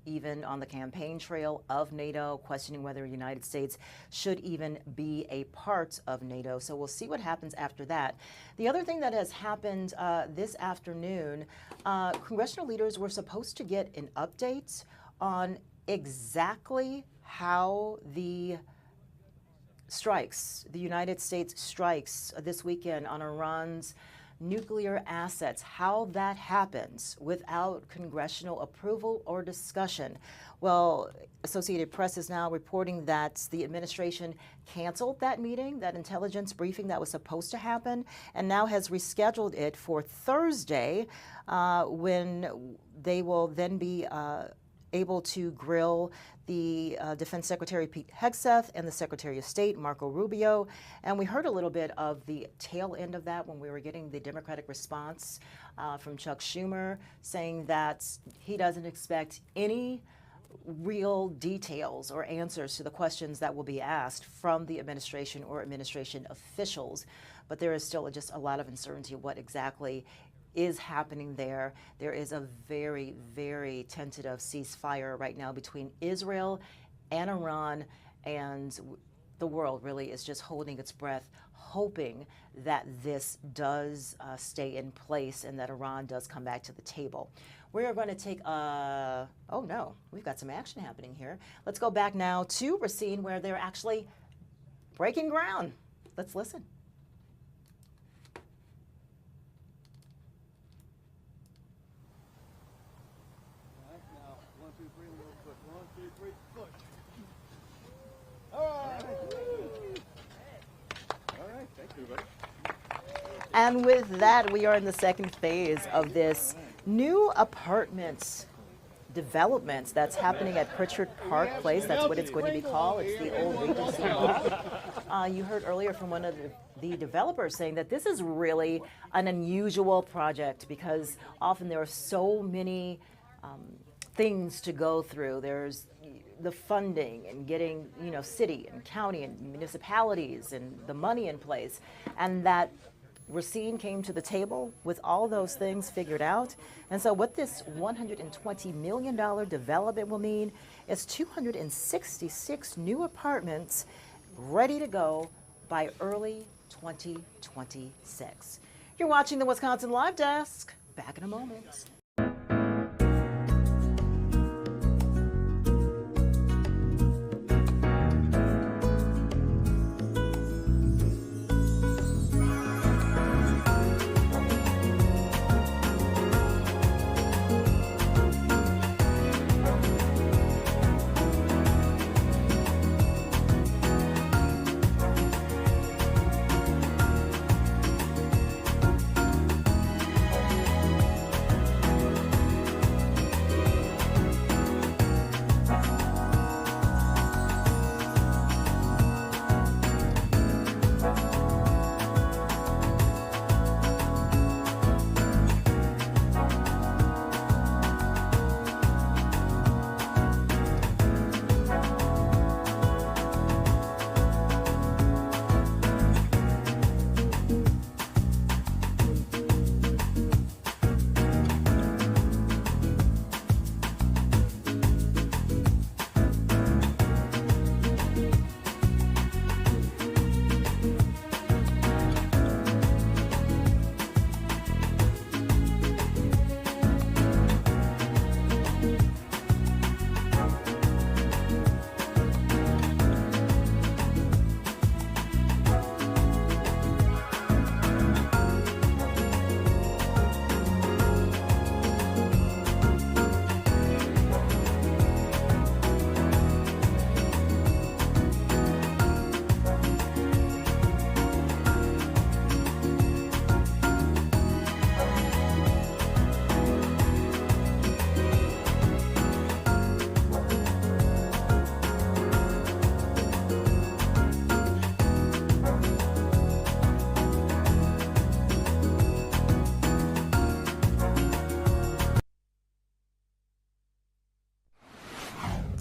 even on the campaign trail, of NATO, questioning whether the United States should even be a part of NATO. So we'll see what happens after that. The other thing that has happened this afternoon, congressional leaders were supposed to get an update on exactly how the United States strikes this weekend on Iran's nuclear assets, how that happens without congressional approval or discussion. Well, Associated Press is now reporting that the administration canceled that meeting, that intelligence briefing that was supposed to happen, and now has rescheduled it for Thursday, when they will then be able to grill the Defense Secretary Pete Hegseth and the Secretary of State Marco Rubio. And we heard a little bit of the tail end of that when we were getting the Democratic response from Chuck Schumer, saying that he doesn't expect any real details or answers to the questions that will be asked from the administration or administration officials. But there is still just a lot of uncertainty what exactly is happening there. There is a very, very tentative ceasefire right now between Israel and Iran, and the world really is just holding its breath, hoping that this does stay in place and that Iran does come back to the table. We are going to take oh no, we've got some action happening here. Let's go back now to Racine, where they're actually breaking ground. Let's listen. And with that, we are in the second phase of this new apartment developments that's happening at Pritchard Park Place. That's what it's going to be called. It's the old Regency Mall. You heard earlier from one of the developers saying that this is really an unusual project because often there are so many things to go through. There's the funding and getting, city and county and municipalities and the money in place, and that Racine came to the table with all those things figured out. And so what this $120 million development will mean is 266 new apartments ready to go by early 2026. You're watching the Wisconsin Live Desk. Back in a moment.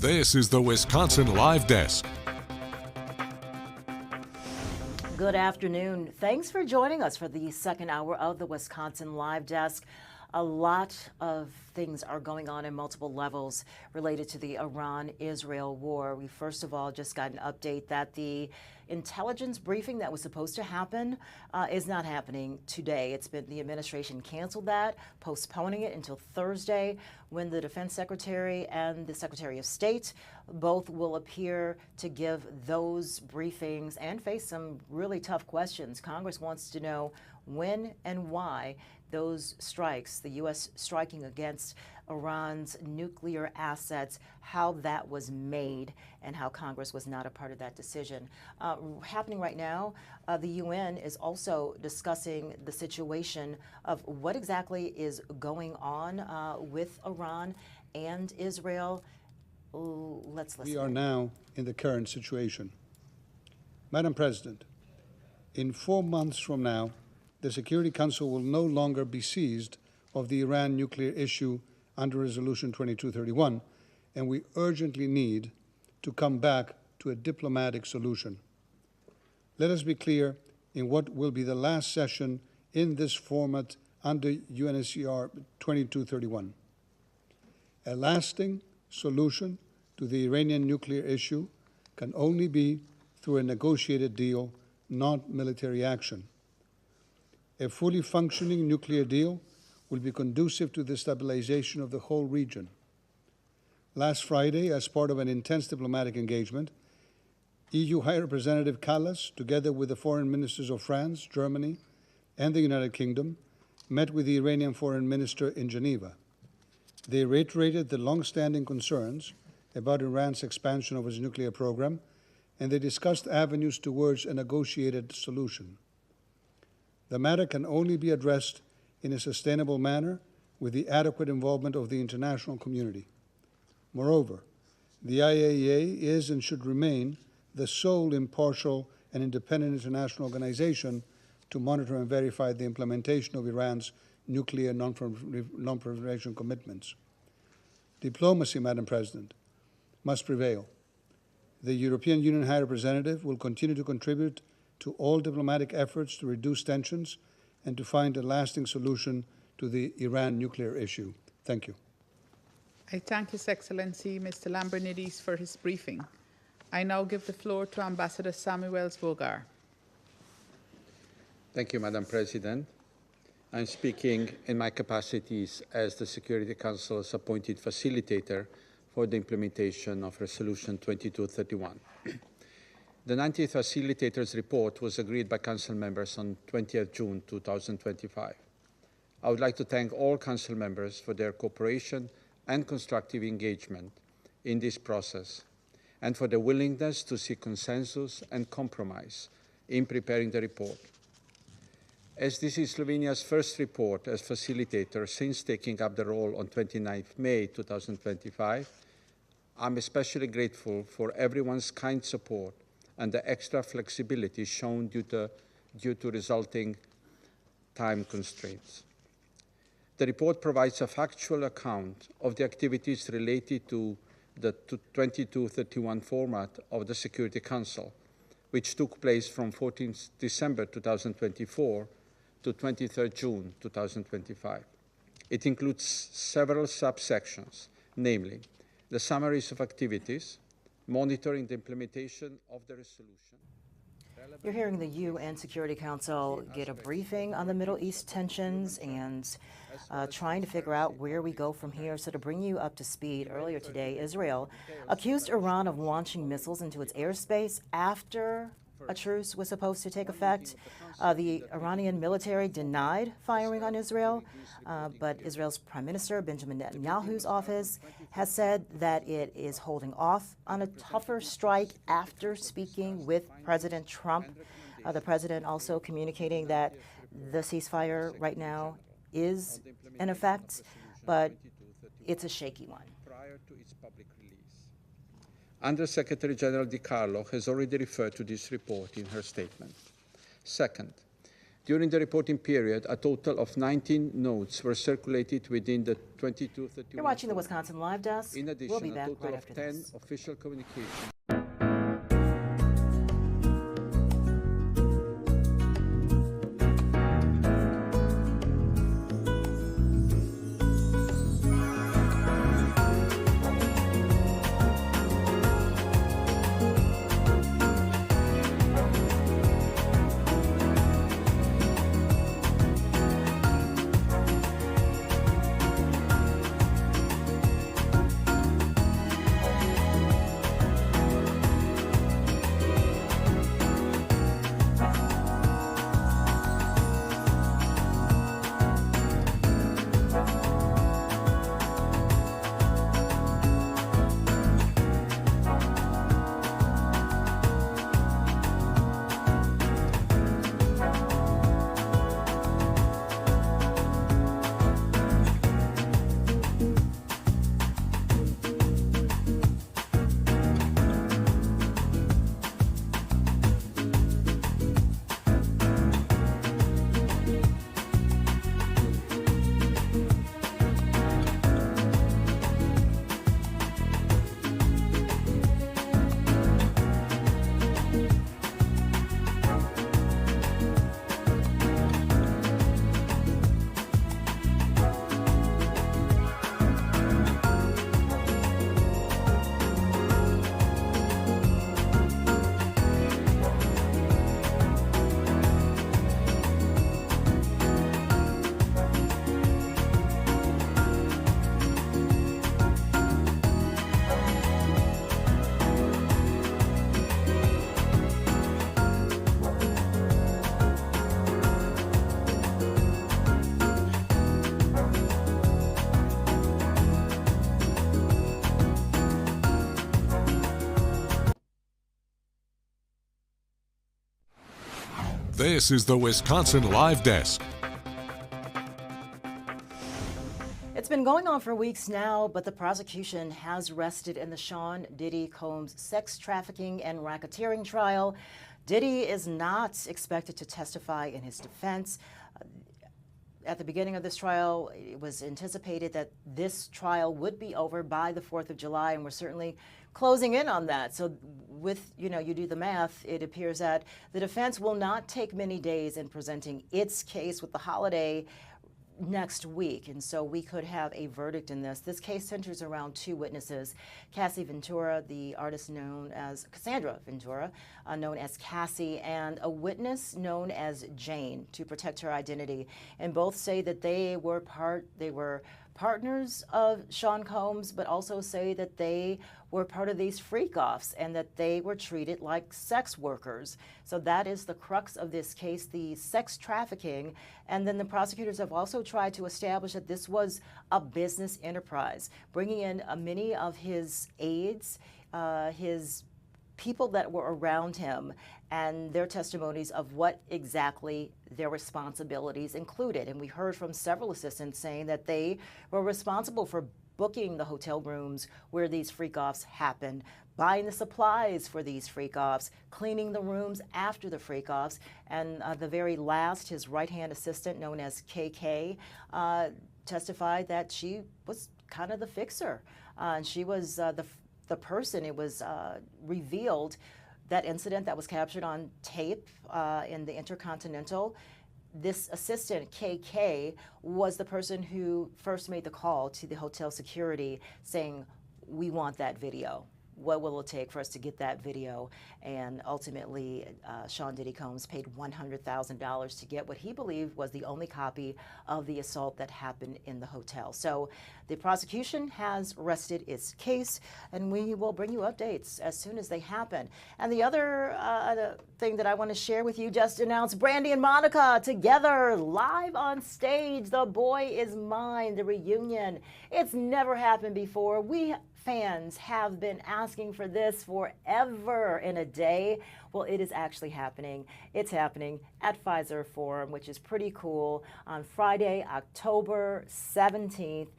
This is the Wisconsin Live Desk. Good afternoon. Thanks for joining us for the second hour of the Wisconsin Live Desk. A lot of things are going on in multiple levels related to the Iran-Israel war. We first of all just got an update that the intelligence briefing that was supposed to happen is not happening today. The administration canceled that, postponing it until Thursday when the Defense Secretary and the Secretary of State both will appear to give those briefings and face some really tough questions. Congress wants to know when and why those strikes, the U.S. striking against Iran's nuclear assets, how that was made and how Congress was not a part of that decision. Happening right now, the UN is also discussing the situation of what exactly is going on with Iran and Israel. Let's listen. We are now in the current situation. Madam President, in 4 months from now, the Security Council will no longer be seized of the Iran nuclear issue under Resolution 2231, and we urgently need to come back to a diplomatic solution. Let us be clear in what will be the last session in this format under UNSCR 2231. A lasting solution to the Iranian nuclear issue can only be through a negotiated deal, not military action. A fully functioning nuclear deal will be conducive to the stabilization of the whole region. Last Friday, as part of an intense diplomatic engagement, EU High Representative Kallas, together with the foreign ministers of France, Germany, and the United Kingdom, met with the Iranian foreign minister in Geneva. They reiterated the long-standing concerns about Iran's expansion of its nuclear program, and they discussed avenues towards a negotiated solution. The matter can only be addressed in a sustainable manner with the adequate involvement of the international community. Moreover, the IAEA is and should remain the sole impartial and independent international organization to monitor and verify the implementation of Iran's nuclear non-proliferation commitments. Diplomacy, Madam President, must prevail. The European Union High Representative will continue to contribute to all diplomatic efforts to reduce tensions and to find a lasting solution to the Iran nuclear issue. Thank you. I thank His Excellency Mr. Lambrinidis for his briefing. I now give the floor to Ambassador Samuels-Bogar. Thank you, Madam President. I'm speaking in my capacities as the Security Council's appointed facilitator for the implementation of Resolution 2231. The 90th Facilitator's Report was agreed by Council members on 20th June 2025. I would like to thank all Council members for their cooperation and constructive engagement in this process, and for their willingness to seek consensus and compromise in preparing the report. As this is Slovenia's first report as facilitator since taking up the role on 29 May 2025, I'm especially grateful for everyone's kind support and the extra flexibility shown due to resulting time constraints. The report provides a factual account of the activities related to the 2231 format of the Security Council, which took place from 14 December 2024 to 23 June 2025. It includes several subsections, namely the summaries of activities, monitoring the implementation of the resolution. You're hearing the UN Security Council get a briefing on the Middle East tensions and trying to figure out where we go from here. So to bring you up to speed, earlier today, Israel accused Iran of launching missiles into its airspace after a truce was supposed to take effect. The Iranian military denied firing on Israel, but Israel's Prime Minister Benjamin Netanyahu's office has said that it is holding off on a tougher strike after speaking with President Trump. The president also communicating that the ceasefire right now is in effect, but it's a shaky one. Under-Secretary General Di Carlo has already referred to this report in her statement. Second, during the reporting period, a total of 19 notes were circulated within the 2231. You're watching the Wisconsin Live Desk. In addition, we'll be back a total right of after 10 this. official communications. This is the Wisconsin Live Desk. It's been been going on for weeks now, but the prosecution has rested in the Sean Diddy Combs sex trafficking and racketeering trial. Diddy is not expected to testify in his defense. At the beginning of this trial, it was anticipated that this trial would be over by the 4th of July, and we're certainly closing in on that. So with, you do the math, it appears that the defense will not take many days in presenting its case with the holiday next week, and so we could have a verdict in this. This case centers around two witnesses, Cassie Ventura, the artist known as Cassandra Ventura, known as Cassie, and a witness known as Jane, to protect her identity. And both say that they were partners of Sean Combs, but also say that they were part of these freak-offs and that they were treated like sex workers. So that is the crux of this case, the sex trafficking. And then the prosecutors have also tried to establish that this was a business enterprise, bringing in many of his aides, his people that were around him, and their testimonies of what exactly their responsibilities included. And we heard from several assistants saying that they were responsible for booking the hotel rooms where these freak-offs happened, buying the supplies for these freak-offs, cleaning the rooms after the freak-offs, and the very last, his right-hand assistant, known as KK, testified that she was kind of the fixer. And she was the person. It was revealed, that incident that was captured on tape in the Intercontinental. This assistant, KK, was the person who first made the call to the hotel security saying, we want that video. What will it take for us to get that video? And ultimately, Sean Diddy Combs paid $100,000 to get what he believed was the only copy of the assault that happened in the hotel. So the prosecution has rested its case, and we will bring you updates as soon as they happen. And the other thing that I want to share with you, just announced Brandy and Monica together live on stage. The Boy Is Mine, the reunion. It's never happened before. We fans have been asking for this forever in a day. Well, it is actually happening. It's happening at Pfizer Forum, which is pretty cool, on Friday, October 17th.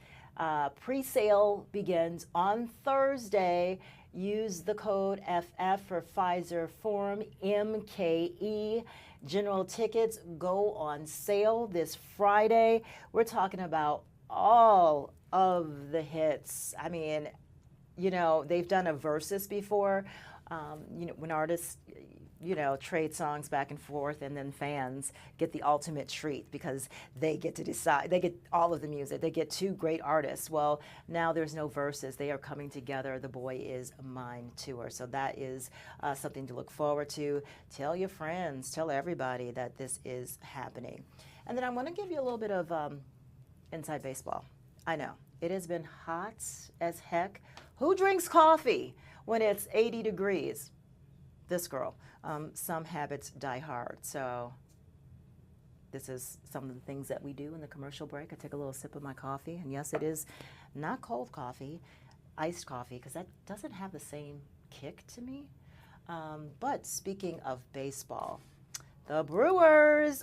Pre-sale begins on Thursday. Use the code FF for Pfizer Forum, MKE. General tickets go on sale this Friday. We're talking about all of the hits. I mean, they've done a versus before, when artists, trade songs back and forth, and then fans get the ultimate treat because they get to decide. They get all of the music. They get two great artists. Well, now there's no versus. They are coming together. The Boy Is Mine tour. So that is something to look forward to. Tell your friends. Tell everybody that this is happening. And then I want to give you a little bit of inside baseball. I know. It has been hot as heck. Who drinks coffee when it's 80 degrees? This girl. Some habits die hard. So this is some of the things that we do in the commercial break. I take a little sip of my coffee. And yes, it is not cold coffee, iced coffee, because that doesn't have the same kick to me. But speaking of baseball, the Brewers,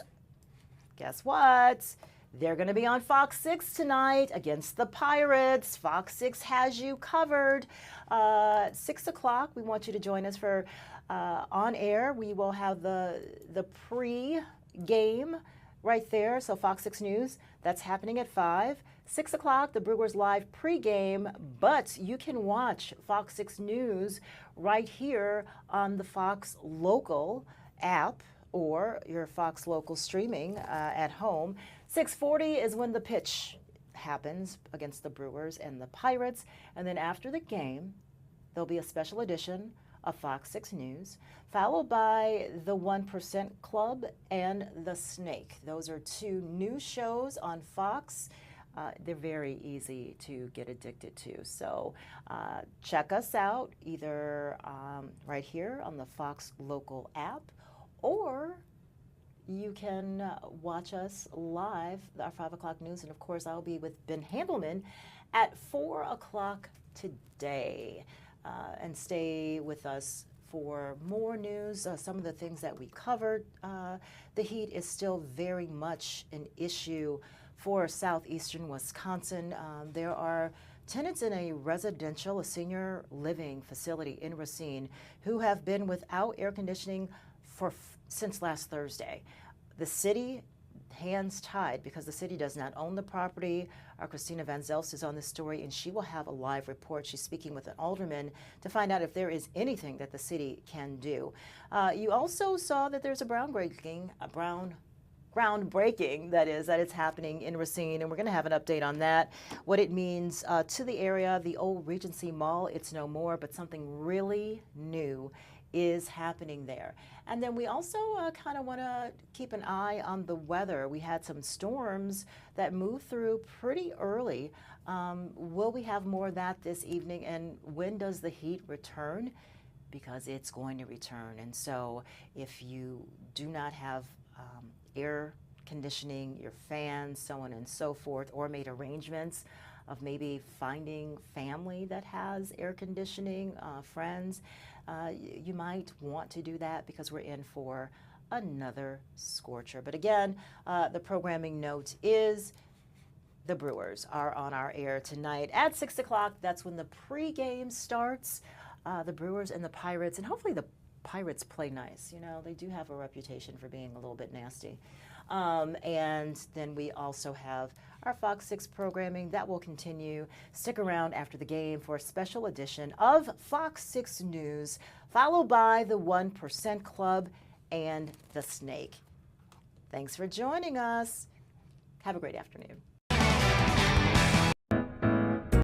guess what? They're going to be on Fox 6 tonight against the Pirates. Fox 6 has you covered. 6 o'clock, we want you to join us for on air. We will have the pre-game right there. So Fox 6 News, that's happening at 5. 6 o'clock, the Brewers live pre-game, but you can watch Fox 6 News right here on the Fox Local app or your Fox Local streaming at home. 6:40 is when the pitch happens against the Brewers and the Pirates. And then after the game, there'll be a special edition of Fox 6 News, followed by the 1% Club and The Snake. Those are two new shows on Fox. They're very easy to get addicted to. So check us out either right here on the Fox Local app, or you can watch us live, our 5 o'clock news. And of course, I'll be with Ben Handelman at 4 o'clock today. And stay with us for more news. Some of the things that we covered. The heat is still very much an issue for southeastern Wisconsin. There are tenants in a senior living facility in Racine who have been without air conditioning since last Thursday. The city, hands tied because the city does not own the property. Our Christina Van Zelst is on this story, and she will have a live report. She's speaking with an alderman to find out if there is anything that the city can do. You also saw that there's a groundbreaking that is happening in Racine, and we're going to have an update on that, what it means to the area. The old Regency Mall, it's no more, but something really new is happening there. And then we also kind of want to keep an eye on the weather. We had some storms that moved through pretty early. Will we have more of that this evening, and when does the heat return? Because it's going to return. And so if you do not have air conditioning, your fans, so on and so forth, or made arrangements of maybe finding family that has air conditioning, friends, you might want to do that because we're in for another scorcher. But again, the programming note is the Brewers are on our air tonight at 6 o'clock. That's when the pregame starts. The Brewers and the Pirates, and hopefully the Pirates play nice. You know, they do have a reputation for being a little bit nasty. And then we also have our Fox 6 programming that will continue. Stick around after the game for a special edition of Fox 6 News, followed by the 1% Club and the Snake. Thanks for joining us. Have a great afternoon.